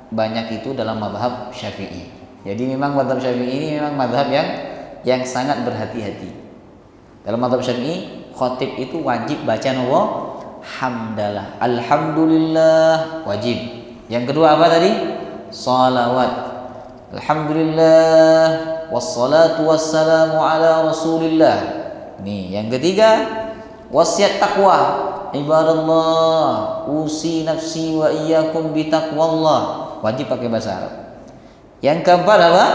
banyak itu dalam mazhab Syafi'i. Jadi memang mazhab Syafi'i ini memang mazhab yang sangat berhati-hati. Dalam mazhab Syafi'i, khatib itu wajib baca nawa hamdalah, alhamdulillah wajib. Yang kedua apa tadi? Salawat. Alhamdulillah wassalatu wassalamu ala Rasulillah. Nih, yang ketiga wasiat takwa. Ibadallah, usi nafsi wa iyyakum bitaqwallah. Wajib pakai bahasa Arab. Yang keempat apa?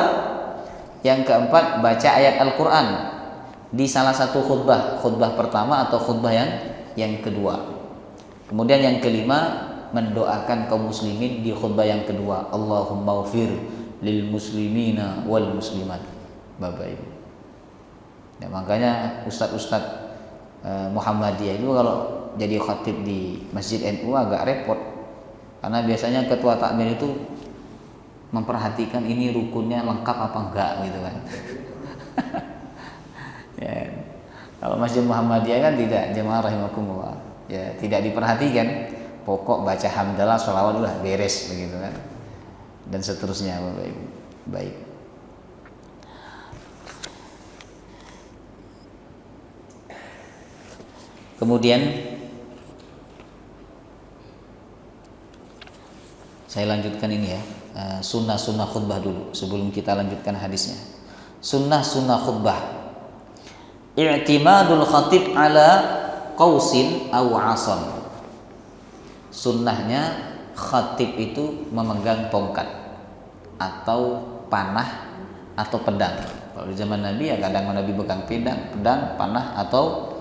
Yang keempat baca ayat Al-Qur'an di salah satu khutbah pertama atau khutbah yang kedua. Kemudian yang kelima mendoakan kaum muslimin di khutbah yang kedua. Allahumma ghfir lil muslimina wal muslimat. Bapak Ibu. Ya, makanya ustadz Muhammadiyah itu kalau jadi khatib di Masjid NU agak repot, karena biasanya ketua takmir itu memperhatikan ini rukunnya lengkap apa enggak gitu kan. Ya, kalau Masjid Muhammadiyah kan tidak, jemaah rahimakumullah, ya tidak diperhatikan, pokok baca hamdalah sholawat udah beres begitu kan, dan seterusnya. Bapak Ibu. Baik. Kemudian saya lanjutkan ini ya, sunnah-sunnah khutbah dulu sebelum kita lanjutkan hadisnya. Sunnah-sunnah khutbah. I'timadul khatib ala qausin aw asan. Sunnahnya khatib itu memegang tongkat atau panah atau pedang. Kalau di zaman Nabi ya kadang Nabi pegang pedang, panah atau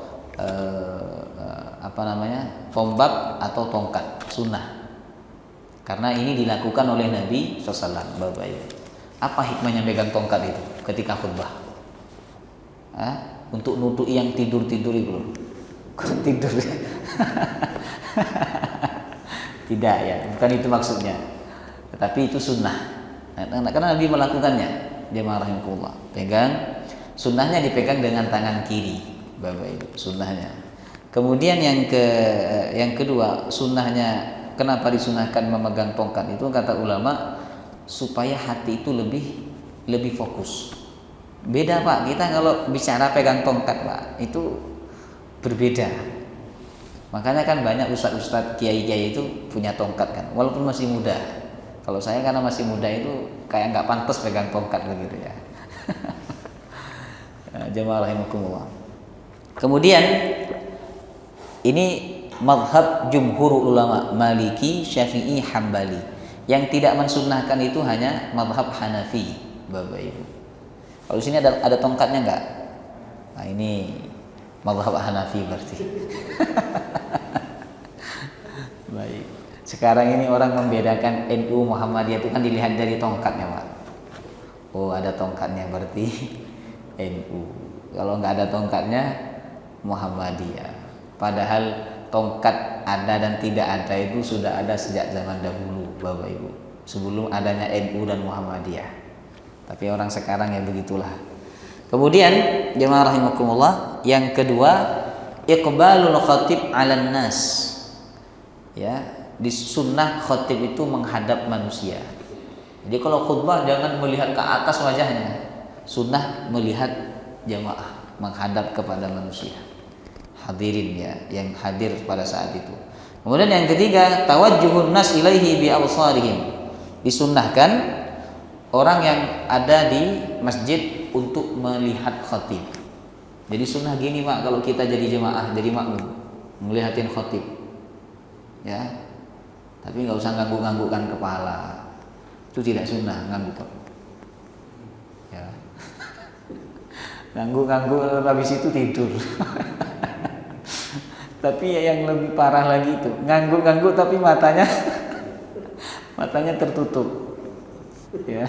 tombak atau tongkat, sunnah. Karena ini dilakukan oleh Nabi SAW. Bapak Ibu, apa hikmahnya pegang tongkat itu ketika khutbah? Untuk nutuki yang tidur itu loh. Tidur. Tidak ya, bukan itu maksudnya. Tetapi itu sunnah. Karena Nabi melakukannya. Jemaah rahimakumullah. Sunnahnya dipegang dengan tangan kiri. Bapak Ibu, sunnahnya. Kemudian yang kedua, sunnahnya kenapa disunahkan memegang tongkat itu, kata ulama, supaya hati itu lebih fokus. Beda Pak, kita kalau bicara pegang tongkat Pak, itu berbeda. Makanya kan banyak ustadz kiai-kiai itu punya tongkat kan, walaupun masih muda. Kalau saya karena masih muda itu kayak nggak pantas pegang tongkat begitu ya. Jemaah rahimakumullah. Kemudian ini mazhab jumhur ulama Maliki, Syafi'i, Hambali. Yang tidak mensunnahkan itu hanya mazhab Hanafi, Bapak Ibu. Kalau di sini ada tongkatnya enggak? Nah, ini mazhab Hanafi berarti. Baik. Sekarang ini orang membedakan NU Muhammadiyah itu kan dilihat dari tongkatnya, Pak. Oh, ada tongkatnya berarti NU. Kalau enggak ada tongkatnya Muhammadiyah. Padahal tongkat ada dan tidak ada itu sudah ada sejak zaman dahulu, Bapak Ibu, sebelum adanya NU dan Muhammadiyah. Tapi orang sekarang ya begitulah. Kemudian jemaah rahimakumullah, yang kedua, iqbalul khatib 'alan nas. Ya, di sunnah khatib itu menghadap manusia. Jadi kalau khutbah jangan melihat ke atas wajahnya. Sunnah melihat jemaah, menghadap kepada manusia. Hadirin ya, yang hadir pada saat itu. Kemudian yang ketiga, tawajjuhun nas ilaihi bi absarihim. Disunnahkan orang yang ada di masjid untuk melihat khatib. Jadi sunnah gini Pak, kalau kita jadi jemaah, jadi makmum, melihatin khatib. Ya. Tapi nggak usah ngangguk-nganggukkan kepala. Itu tidak sunnah ngangguk. Ya. Ngangguk-ngangguk habis itu tidur. Tapi yang lebih parah lagi itu ngangguk-ngangguk tapi matanya tertutup. Ya,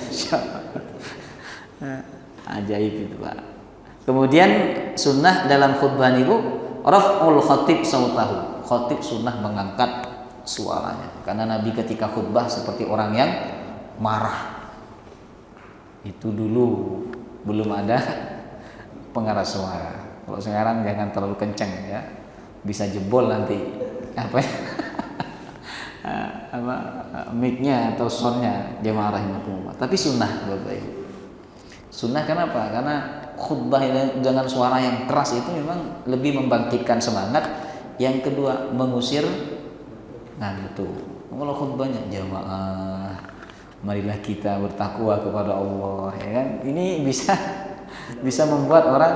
ajaib itu Pak. Kemudian sunnah dalam khutbah itu raf'ul khatib sautahu. Khatib sunnah mengangkat suaranya. Karena Nabi ketika khutbah seperti orang yang marah. Itu dulu belum ada pengeras suara. Kalau sekarang jangan terlalu kenceng ya, bisa jebol nanti apa ya, apa mic-nya atau sound-nya jemaah rahimakumullah. Tapi sunnah Bapak Ibu. Sunnah kenapa? Karena khutbah dengan suara yang keras itu memang lebih membangkitkan semangat. Yang kedua, mengusir ngantuk. Kalau khutbahnya jamaah, marilah kita bertakwa kepada Allah, ya kan? Ini bisa membuat orang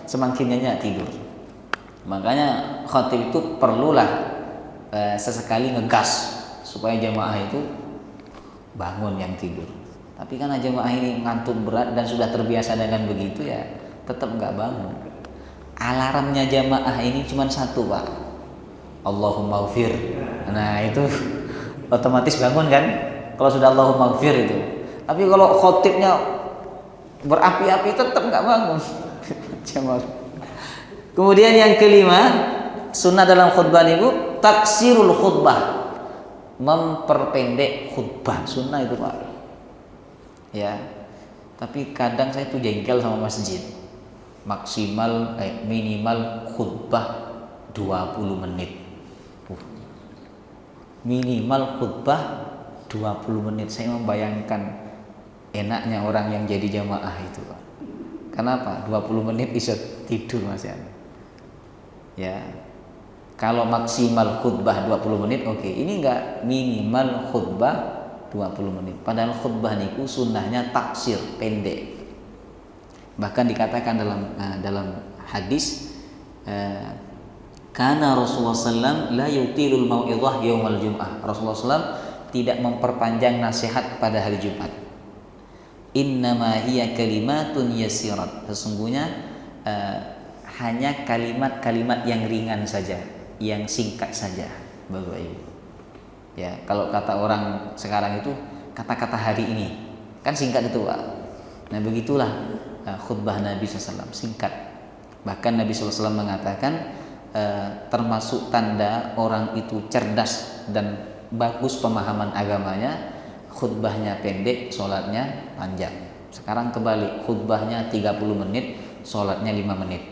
semakin nyenyak tidur. Makanya khatib itu perlulah sesekali ngegas supaya jamaah itu bangun yang tidur. Tapi karena jamaah ini ngantuk berat dan sudah terbiasa dengan begitu ya tetap nggak bangun. Alarmnya jamaah ini cuma satu Pak, Allahumma ghfir. Nah itu otomatis bangun kan kalau sudah Allahumma ghfir itu. Tapi kalau khotibnya berapi-api tetap nggak bangun. Kemudian yang kelima, sunnah dalam khutbah itu taksirul khutbah, memperpendek khutbah. Sunnah itu Pak. Ya, tapi kadang saya tuh jengkel sama masjid. Minimal khutbah 20 menit. Minimal khutbah 20 menit. Saya membayangkan enaknya orang yang jadi jamaah itu Pak. Kenapa? 20 menit bisa tidur Mas ya. Ya. Kalau maksimal khutbah 20 menit oke. Ini enggak, minimal khutbah 20 menit. Padahal khutbah niku sunnahnya taksir, pendek. Bahkan dikatakan dalam hadis karena Rasulullah SAW la yutilul mau'idhah yaumal jum'ah. Rasulullah SAW tidak memperpanjang nasihat pada hari Jumat. Innama hiya kalimatun yasirat. Sesungguhnya hanya kalimat-kalimat yang ringan saja, yang singkat saja, Bapak Ibu. Ya, kalau kata orang sekarang itu kata-kata hari ini, kan singkat itu Pak. Nah begitulah khutbah Nabi SAW, singkat. Bahkan Nabi SAW mengatakan termasuk tanda orang itu cerdas dan bagus pemahaman agamanya, khutbahnya pendek, sholatnya panjang. Sekarang kebalik, khutbahnya 30 menit, sholatnya 5 menit.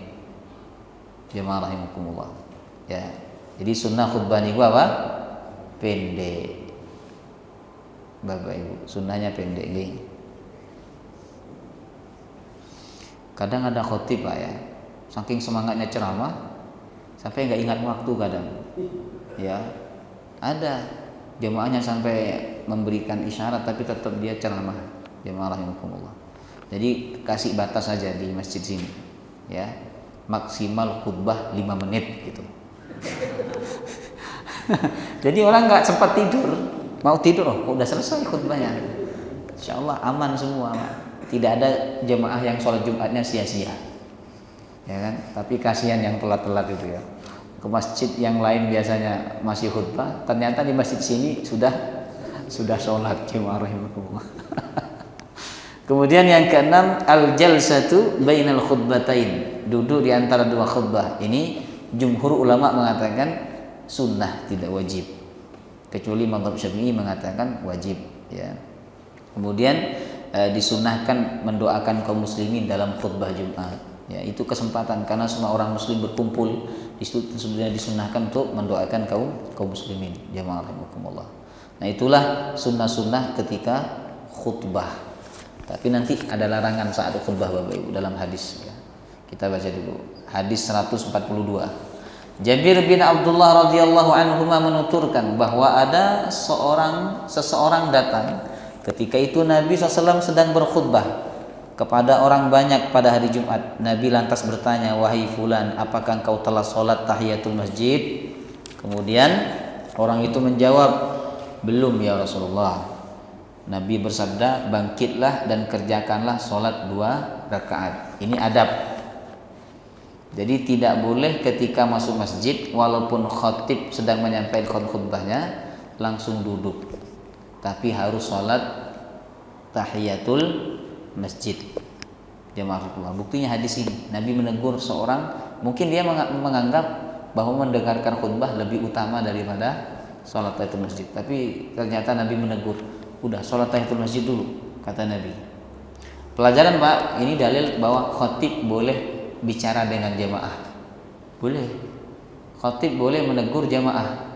Jemaah rahimakumullah. Ya, jadi sunnah khutbah niku apa? Pendek. Bapak Ibu, sunnahnya pendek nih. Kadang ada khotib Pak ya, saking semangatnya ceramah sampai nggak ingat waktu kadang. Ya, ada jemaahnya sampai memberikan isyarat tapi tetap dia ceramah. Jemaah rahimakumullah. Jadi kasih batas saja di masjid sini. Ya, maksimal khutbah 5 menit gitu. Jadi orang nggak sempat tidur, mau tidur kok udah selesai khutbahnya. Insyaallah aman semua. Tidak ada jemaah yang sholat Jumatnya sia-sia, ya kan? Tapi kasihan yang telat-telat itu ya. Ke masjid yang lain biasanya masih khutbah, ternyata di masjid sini sudah sholat. Jemaah rahimakumullah. Kemudian yang keenam, al-jalsatu bainal khutbatain, duduk di antara dua khutbah. Ini jumhur ulama mengatakan sunnah, tidak wajib. Kecuali mazhab Syafi'i mengatakan wajib, ya. Kemudian disunnahkan mendoakan kaum muslimin dalam khutbah Jumat. Ya, itu kesempatan karena semua orang muslim berkumpul di situ, sebenarnya disunnahkan untuk mendoakan kaum muslimin. Jamaah rahimakumullah. Nah, itulah sunnah-sunnah ketika khutbah. Tapi nanti ada larangan saat khutbah Bapak Ibu dalam hadis ya. Kita baca dulu. Hadis 142. Jabir bin Abdullah radhiyallahu anhu menuturkan bahwa ada seseorang datang ketika itu Nabi SAW sedang berkhutbah kepada orang banyak pada hari Jumat. Nabi lantas bertanya, wahai fulan, apakah engkau telah sholat tahiyatul masjid? Kemudian orang itu menjawab, belum ya Rasulullah. Nabi bersabda, bangkitlah dan kerjakanlah sholat 2 rakaat. Ini adab. Jadi tidak boleh ketika masuk masjid walaupun khatib sedang menyampaikan khutbahnya langsung duduk. Tapi harus sholat tahiyatul masjid. Jemaah Allah. Buktinya hadis ini. Nabi menegur seorang, mungkin dia menganggap bahwa mendengarkan khutbah lebih utama daripada sholat tahiyatul masjid. Tapi ternyata Nabi menegur, udah sholat tahiyatul masjid dulu, kata Nabi. Pelajaran Pak, ini dalil bahwa khatib boleh bicara dengan jamaah? Boleh. Khatib boleh menegur jamaah.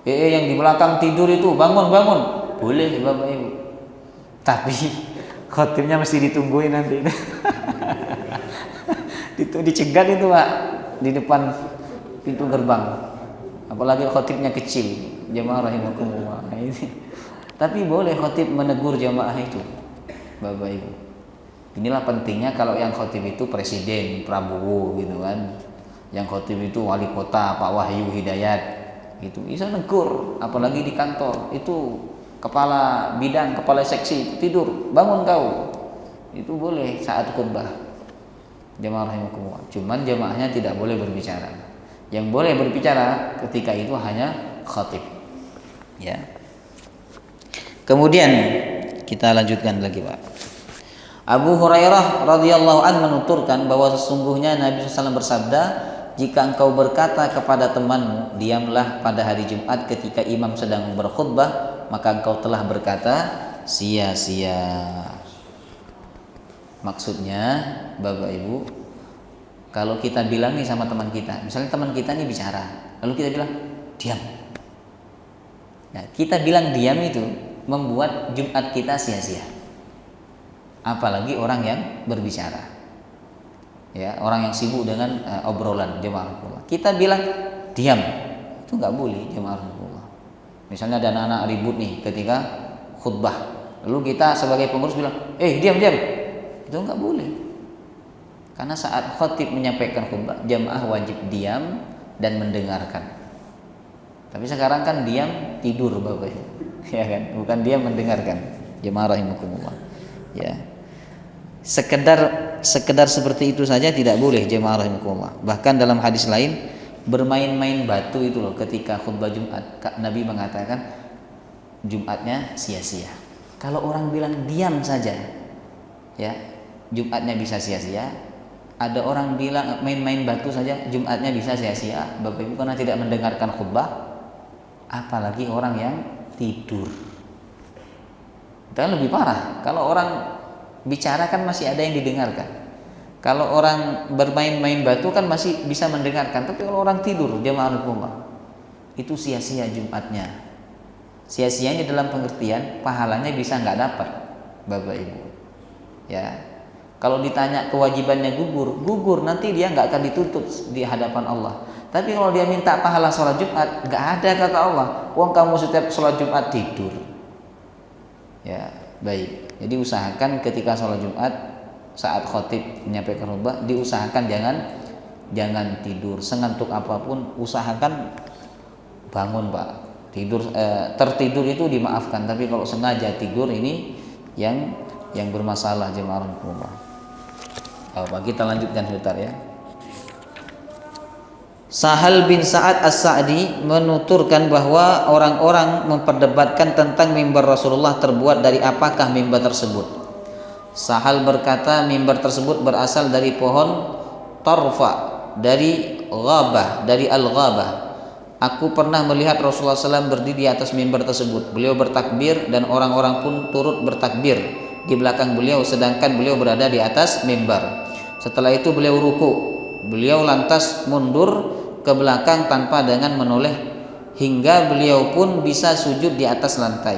Yang di belakang tidur itu bangun. Boleh Bapak Ibu. Tapi khatibnya mesti ditungguin nanti. Dicegat itu Pak di depan pintu gerbang. Apalagi khatibnya kecil. Jamaah rahimakumullah. Tapi boleh khatib menegur jamaah itu. Bapak Ibu. Inilah pentingnya kalau yang khatib itu presiden, Prabowo gitu kan. Yang khatib itu wali kota, Pak Wahyu Hidayat gitu. Bisa negur, apalagi di kantor. Itu kepala bidang, kepala seksi tidur, bangun kau. Itu boleh saat khutbah. Jamaah rahimakumullah. Cuman jamaahnya tidak boleh berbicara. Yang boleh berbicara ketika itu hanya khatib. Ya. Kemudian kita lanjutkan lagi, Pak. Abu Hurairah radhiyallahu an menuturkan bahwa sesungguhnya Nabi SAW bersabda, jika engkau berkata kepada temanmu, diamlah pada hari Jumat ketika imam sedang berkhutbah, maka engkau telah berkata sia-sia. Maksudnya, Bapak Ibu, kalau kita bilang nih sama teman kita, misalnya teman kita nih bicara, lalu kita bilang diam. Nah, kita bilang diam itu membuat Jumat kita sia-sia. Apalagi orang yang berbicara, ya, orang yang sibuk dengan obrolan jemaah. Kita bilang diam, itu nggak boleh jemaah. Misalnya ada anak-anak ribut nih ketika khutbah, lalu kita sebagai pengurus bilang, diam, itu nggak boleh. Karena saat khatib menyampaikan khutbah, jemaah wajib diam dan mendengarkan. Tapi sekarang kan diam tidur Bapak, ya kan, bukan diam mendengarkan. Jemaah rahimakumullah, ya. Sekedar seperti itu saja tidak boleh jemaah rahimakumullah. Bahkan dalam hadis lain bermain-main batu itu loh ketika khutbah Jumat, Nabi mengatakan Jumatnya sia-sia. Kalau orang bilang diam saja, ya, Jumatnya bisa sia-sia. Ada orang bilang main-main batu saja Jumatnya bisa sia-sia, Bapak Ibu, karena tidak mendengarkan khutbah. Apalagi orang yang tidur. Dan lebih parah, kalau orang bicara kan masih ada yang didengarkan. Kalau orang bermain-main batu kan masih bisa mendengarkan. Tapi kalau orang tidur, jemaah rumah, itu sia-sia Jumatnya. Sia-sianya dalam pengertian pahalanya bisa nggak dapat, Bapak Ibu. Ya, kalau ditanya kewajibannya gugur nanti dia nggak akan dituntut di hadapan Allah. Tapi kalau dia minta pahala sholat Jumat, nggak ada kata Allah. Wong kamu setiap sholat Jumat tidur. Ya, baik. Jadi usahakan ketika sholat Jumat saat khatib menyampaikan khutbah, diusahakan jangan tidur, sengantuk apapun usahakan bangun Pak. Tertidur itu dimaafkan, tapi kalau sengaja tidur ini yang bermasalah jemaah rumah. Kita lanjutkan sebentar ya. Sahal bin Sa'ad As-Sa'di menuturkan bahwa orang-orang memperdebatkan tentang mimbar Rasulullah terbuat dari apakah mimbar tersebut. Sahal berkata mimbar tersebut berasal dari pohon tarfa, dari ghabah, dari al-ghabah. Aku pernah melihat Rasulullah SAW berdiri di atas mimbar tersebut. Beliau bertakbir dan orang-orang pun turut bertakbir di belakang beliau sedangkan beliau berada di atas mimbar. Setelah itu beliau ruku. Beliau lantas mundur ke belakang tanpa dengan menoleh hingga beliau pun bisa sujud di atas lantai.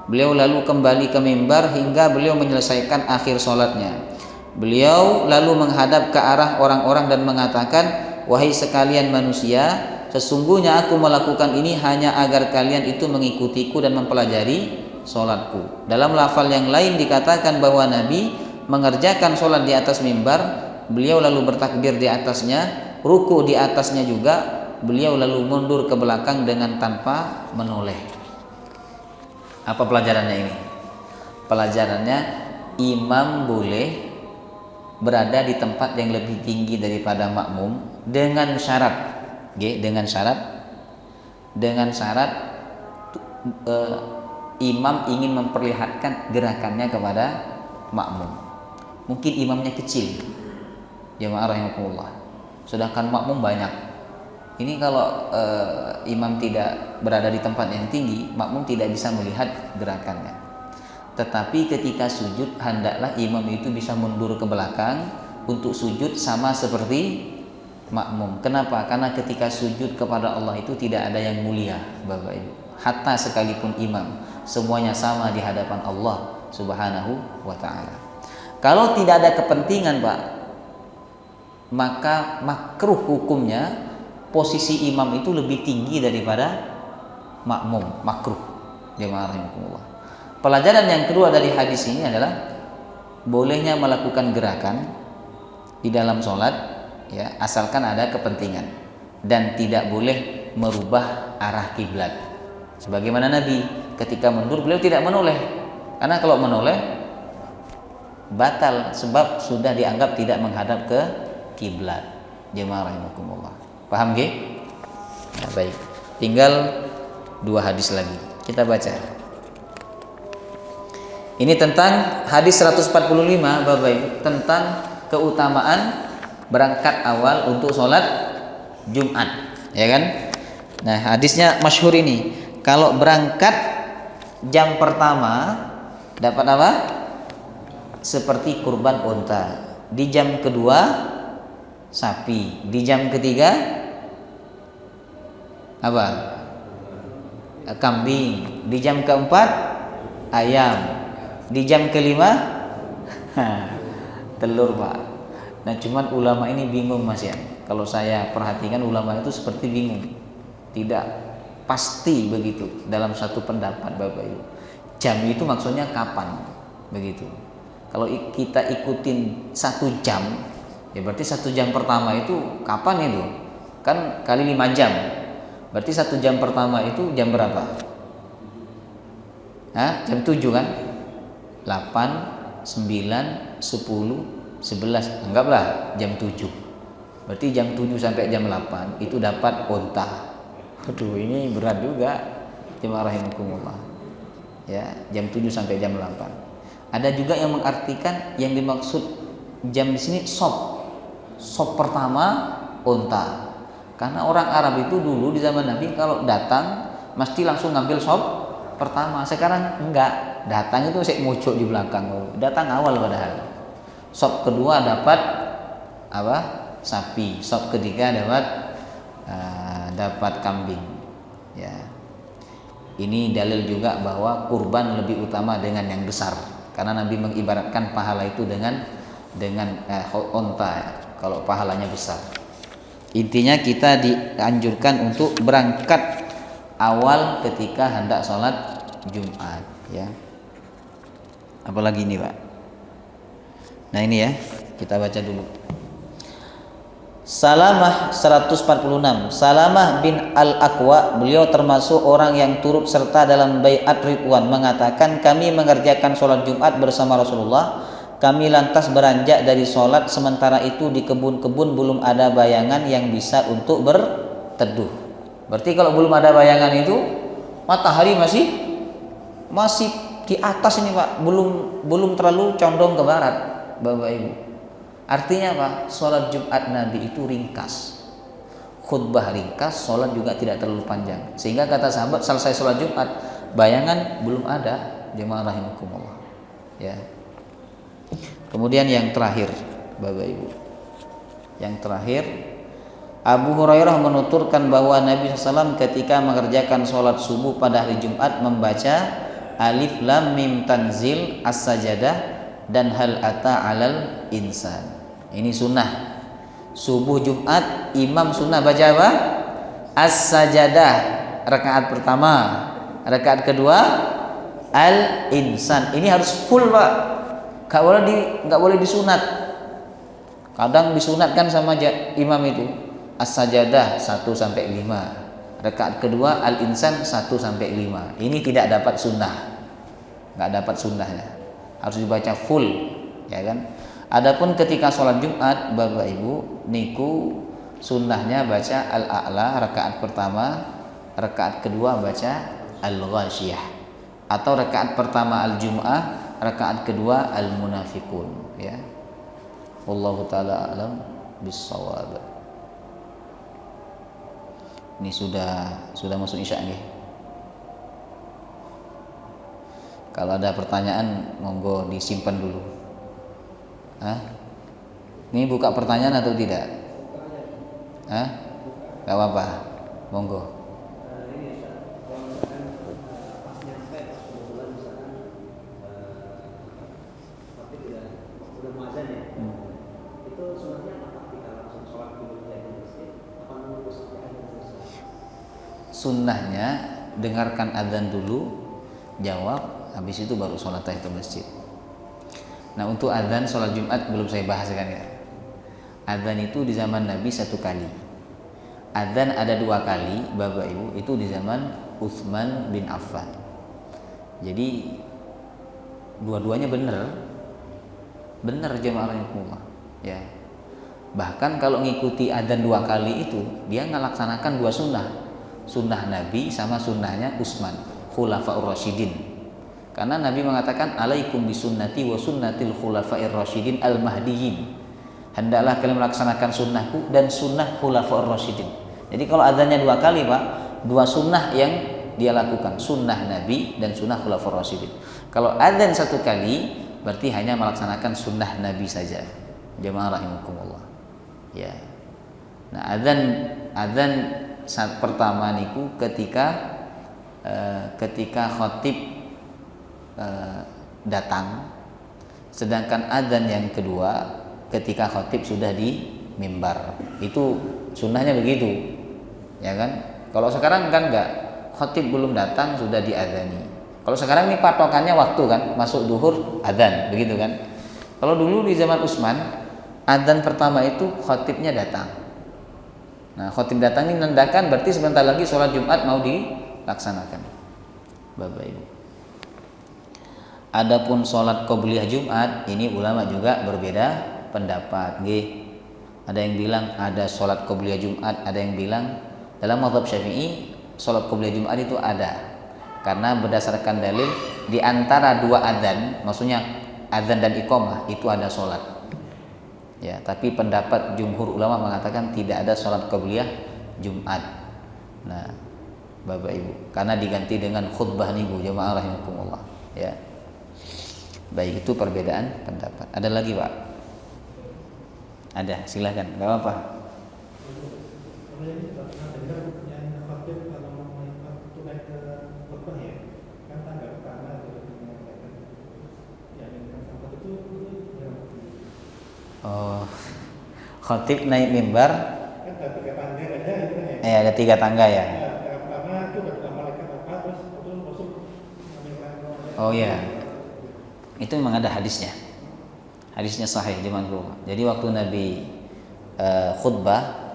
Beliau lalu kembali ke mimbar hingga beliau menyelesaikan akhir sholatnya. Beliau lalu menghadap ke arah orang-orang dan mengatakan, wahai sekalian manusia, sesungguhnya aku melakukan ini hanya agar kalian itu mengikutiku dan mempelajari sholatku. Dalam lafal yang lain dikatakan bahwa Nabi mengerjakan sholat di atas mimbar, beliau lalu bertakbir di atasnya, ruku di atasnya juga, beliau lalu mundur ke belakang dengan tanpa menoleh. Apa pelajarannya ini? Pelajarannya imam boleh berada di tempat yang lebih tinggi daripada makmum dengan syarat, imam ingin memperlihatkan gerakannya kepada makmum. Mungkin imamnya kecil, jemaah rahimakumullah, sedangkan makmum banyak. Ini kalau imam tidak berada di tempat yang tinggi, makmum tidak bisa melihat gerakannya. Tetapi ketika sujud, hendaklah imam itu bisa mundur ke belakang untuk sujud sama seperti makmum. Kenapa? Karena ketika sujud kepada Allah itu tidak ada yang mulia, Bapak Ibu. Hatta sekalipun imam, semuanya sama di hadapan Allah Subhanahu wa taala. Kalau tidak ada kepentingan, Pak, maka makruh hukumnya posisi imam itu lebih tinggi daripada makmum, makruh. Jemaah rahimakumullah. Pelajaran yang kedua dari hadis ini adalah bolehnya melakukan gerakan di dalam sholat, ya, asalkan ada kepentingan, dan tidak boleh merubah arah kiblat. Sebagaimana Nabi ketika mundur, beliau tidak menoleh, karena kalau menoleh batal, sebab sudah dianggap tidak menghadap ke kiblat. Jemaah rahimakumullah. Paham nggih? Nah, baik. Tinggal 2 hadis lagi. Kita baca. Ini tentang hadis 145, Bapak Ibu, tentang keutamaan berangkat awal untuk sholat Jumat, ya kan? Nah, hadisnya masyhur ini. Kalau berangkat jam pertama dapat apa? Seperti kurban unta. Di jam kedua sapi. Di jam ketiga apa? Kambing. Di jam keempat ayam. Di jam kelima telur, Pak. Nah, cuman ulama ini bingung, Mas, ya. Kalau saya perhatikan ulama itu seperti bingung. Tidak pasti begitu dalam satu pendapat, Bapak Ibu. Jam itu maksudnya kapan? Begitu. Kalau kita ikutin 1 jam, ya berarti 1 jam pertama itu kapan itu? Kan kali 5 jam. Berarti 1 jam pertama itu jam berapa? Jam 7 kan? 8, 9, 10, 11. Anggaplah jam 7. Berarti jam 7 sampai jam 8 itu dapat unta. Aduh, ini berat juga. Jemaah rahimakumullah. Ya, jam 7 sampai jam 8. Ada juga yang mengartikan yang dimaksud jam di sini sop. Sop pertama unta. Karena orang Arab itu dulu di zaman Nabi kalau datang mesti langsung ngambil sop pertama. Sekarang enggak, datang itu sik muncul di belakang. Datang awal padahal. Sop kedua dapat apa? Sapi. Sop ketiga dapat kambing. Ya. Ini dalil juga bahwa kurban lebih utama dengan yang besar. Karena Nabi mengibaratkan pahala itu dengan unta, kalau pahalanya besar. Intinya kita dianjurkan untuk berangkat awal ketika hendak sholat Jumat, ya. Apalagi ini, Pak. Nah, ini ya, kita baca dulu. Salamah 146. Salamah bin Al-Aqwa, beliau termasuk orang yang turut serta dalam baiat Ridwan, mengatakan kami mengerjakan sholat Jumat bersama Rasulullah. Kami lantas beranjak dari sholat, sementara itu di kebun-kebun belum ada bayangan yang bisa untuk berteduh. Berarti kalau belum ada bayangan itu matahari masih di atas ini, Pak, belum terlalu condong ke barat, Bapak Ibu. Artinya apa? Sholat Jumat Nabi itu ringkas, khutbah ringkas, sholat juga tidak terlalu panjang, sehingga kata sahabat selesai sholat Jumat bayangan belum ada. Jemaah rahimakumullah, ya. Kemudian yang terakhir, Bapak Ibu, yang terakhir, Abu Hurairah menuturkan bahwa Nabi SAW ketika mengerjakan sholat subuh pada hari Jumat membaca Alif Lam Mim Tanzil, As-Sajadah, dan Hal Ata Alal Insan. Ini sunnah subuh Jumat, imam sunnah baca apa? As-Sajadah rakaat pertama, rakaat kedua Al-Insan. Ini harus full, Pak. Gak boleh disunat. Kadang disunatkan sama imam itu As-Sajadah 1 sampai 5, rakaat kedua Al-Insan 1 sampai 5. Ini tidak dapat sunnah, nggak dapat sunnahnya, harus dibaca full, ya kan. Adapun ketika sholat Jumat, Bapak Ibu, niku sunnahnya baca Al-A'la rakaat pertama, rakaat kedua baca Al-Ghasyiyah, atau rakaat pertama Al-Jum'ah, rakaat kedua Al-Munafiqun, ya. Wallahu taala alam bissawab. Ini sudah masuk Isya nggih. Kalau ada pertanyaan monggo disimpan dulu. Ini buka pertanyaan atau tidak? Hah? Gak apa-apa. Monggo. Sunnahnya dengarkan adzan dulu, jawab, habis itu baru sholat tahiyatul masjid. Nah, untuk adzan sholat Jumat belum saya bahas kan ya. Adzan itu di zaman Nabi 1 kali. Adzan ada 2 kali, Bapak Ibu, itu di zaman Utsman bin Affan. Jadi dua-duanya benar jemaah rahimakumullah ya. Bahkan kalau ngikuti adzan 2 kali itu, dia ngelaksanakan 2 sunnah. Sunnah Nabi sama sunnahnya Utsman, Khulafaur Rasyidin. Karena Nabi mengatakan alaikum bisunnati wa sunnatil khulafair rasyidin al-mahdiyyin. Hendaklah kalian melaksanakan sunnahku dan sunnah khulafaur rasyidin. Jadi kalau adzannya 2 kali, Pak, 2 sunnah yang dia lakukan, sunnah Nabi dan sunnah khulafaur rasyidin. Kalau adzan 1 kali berarti hanya melaksanakan sunnah Nabi saja. Jemaah rahimakumullah. Ya. Nah, adzan saat pertama niku ketika khatib datang, sedangkan adzan yang kedua ketika khatib sudah di mimbar. Itu sunnahnya begitu, ya kan? Kalau sekarang kan enggak, khatib belum datang sudah diadzani. Kalau sekarang ini patokannya waktu kan, masuk duhur adzan, begitu kan? Kalau dulu di zaman Utsman, adzan pertama itu khatibnya datang. Nah, khatib datang ini menandakan berarti sebentar lagi sholat Jumat mau dilaksanakan, Bapak Ibu. Adapun sholat qobliyah Jumat, ini ulama juga berbeda pendapat. Ada yang bilang ada sholat qobliyah Jumat, ada yang bilang dalam mazhab Syafi'i sholat qobliyah Jumat itu ada, karena berdasarkan dalil di antara 2 adzan, maksudnya adzan dan iqamah itu ada sholat. Ya, tapi pendapat jumhur ulama mengatakan tidak ada sholat qobliyah Jumat. Nah, Bapak Ibu, karena diganti dengan khutbah niku, jemaah rahimakumullah. Ya. Baik, itu perbedaan pendapat. Ada lagi, Pak? Ada, silakan. Enggak apa-apa. Oh, khatib naik mimbar. Ada 3 tangga ya. Oh ya, itu memang ada hadisnya. Hadisnya sahih jemaah. Jadi waktu Nabi khutbah,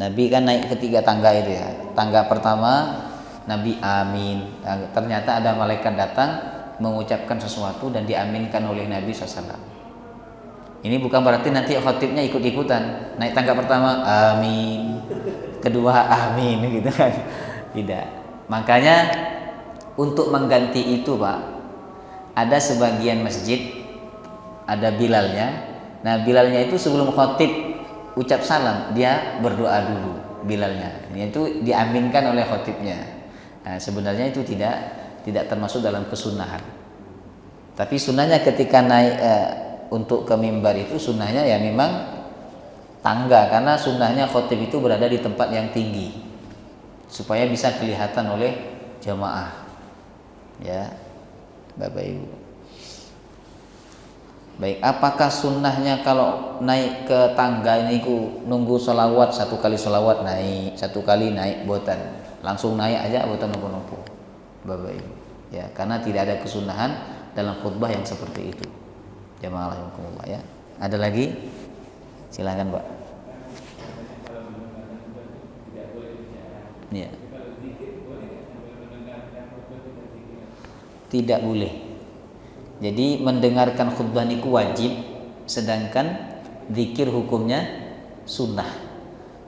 Nabi kan naik ke 3 tangga itu ya. Tangga pertama Nabi amin. Ternyata ada malaikat datang mengucapkan sesuatu dan diaminkan oleh Nabi SAW. Ini bukan berarti nanti khatibnya ikut-ikutan. Naik tangga pertama amin, kedua amin gitu kan. Tidak. Makanya untuk mengganti itu, Pak, ada sebagian masjid ada bilalnya. Nah, bilalnya itu sebelum khatib ucap salam, dia berdoa dulu bilalnya. Itu diaminkan oleh khatibnya. Nah, sebenarnya itu tidak termasuk dalam kesunahan. Tapi sunnahnya ketika naik untuk ke mimbar itu sunnahnya ya memang tangga, karena sunnahnya khatib itu berada di tempat yang tinggi supaya bisa kelihatan oleh jamaah. Ya, Bapak Ibu. Baik, apakah sunnahnya kalau naik ke tangga ini nunggu sholawat, 1 kali sholawat naik, 1 kali naik botan, langsung naik aja botan nopo-nopo, Bapak Ibu. Ya, karena tidak ada kesunahan dalam khutbah yang seperti itu. Jamaah rahimakumullah ya. Ada lagi? Silakan, Pak. Ya. Tidak boleh. Jadi mendengarkan khutbah niku wajib, sedangkan zikir hukumnya sunnah.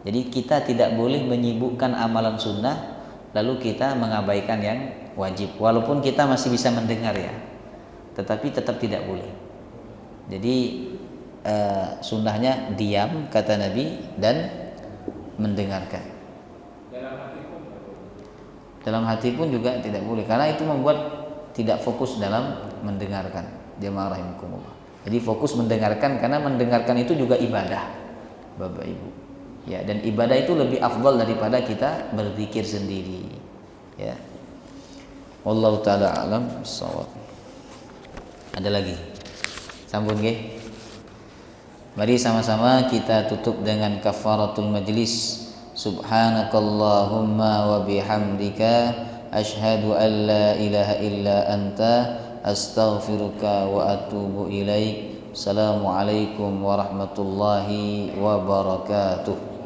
Jadi kita tidak boleh menyibukkan amalan sunnah lalu kita mengabaikan yang wajib. Walaupun kita masih bisa mendengar ya, tetapi tetap tidak boleh. Jadi sunnahnya diam kata Nabi dan mendengarkan. Dalam hati pun juga tidak boleh, karena itu membuat tidak fokus dalam mendengarkan. Jemaah rahimakumullah. Jadi fokus mendengarkan, karena mendengarkan itu juga ibadah, Bapak Ibu. Ya, dan ibadah itu lebih afdal daripada kita berzikir sendiri. Ya. Wallahu taala alam bissawab. Ada lagi? Sambung nggih. Mari sama-sama kita tutup dengan kafaratul majlis. Subhanakallahumma wa bihamdika asyhadu an la ilaha illa anta astaghfiruka wa atubu ilaik. Assalamualaikum warahmatullahi wabarakatuh.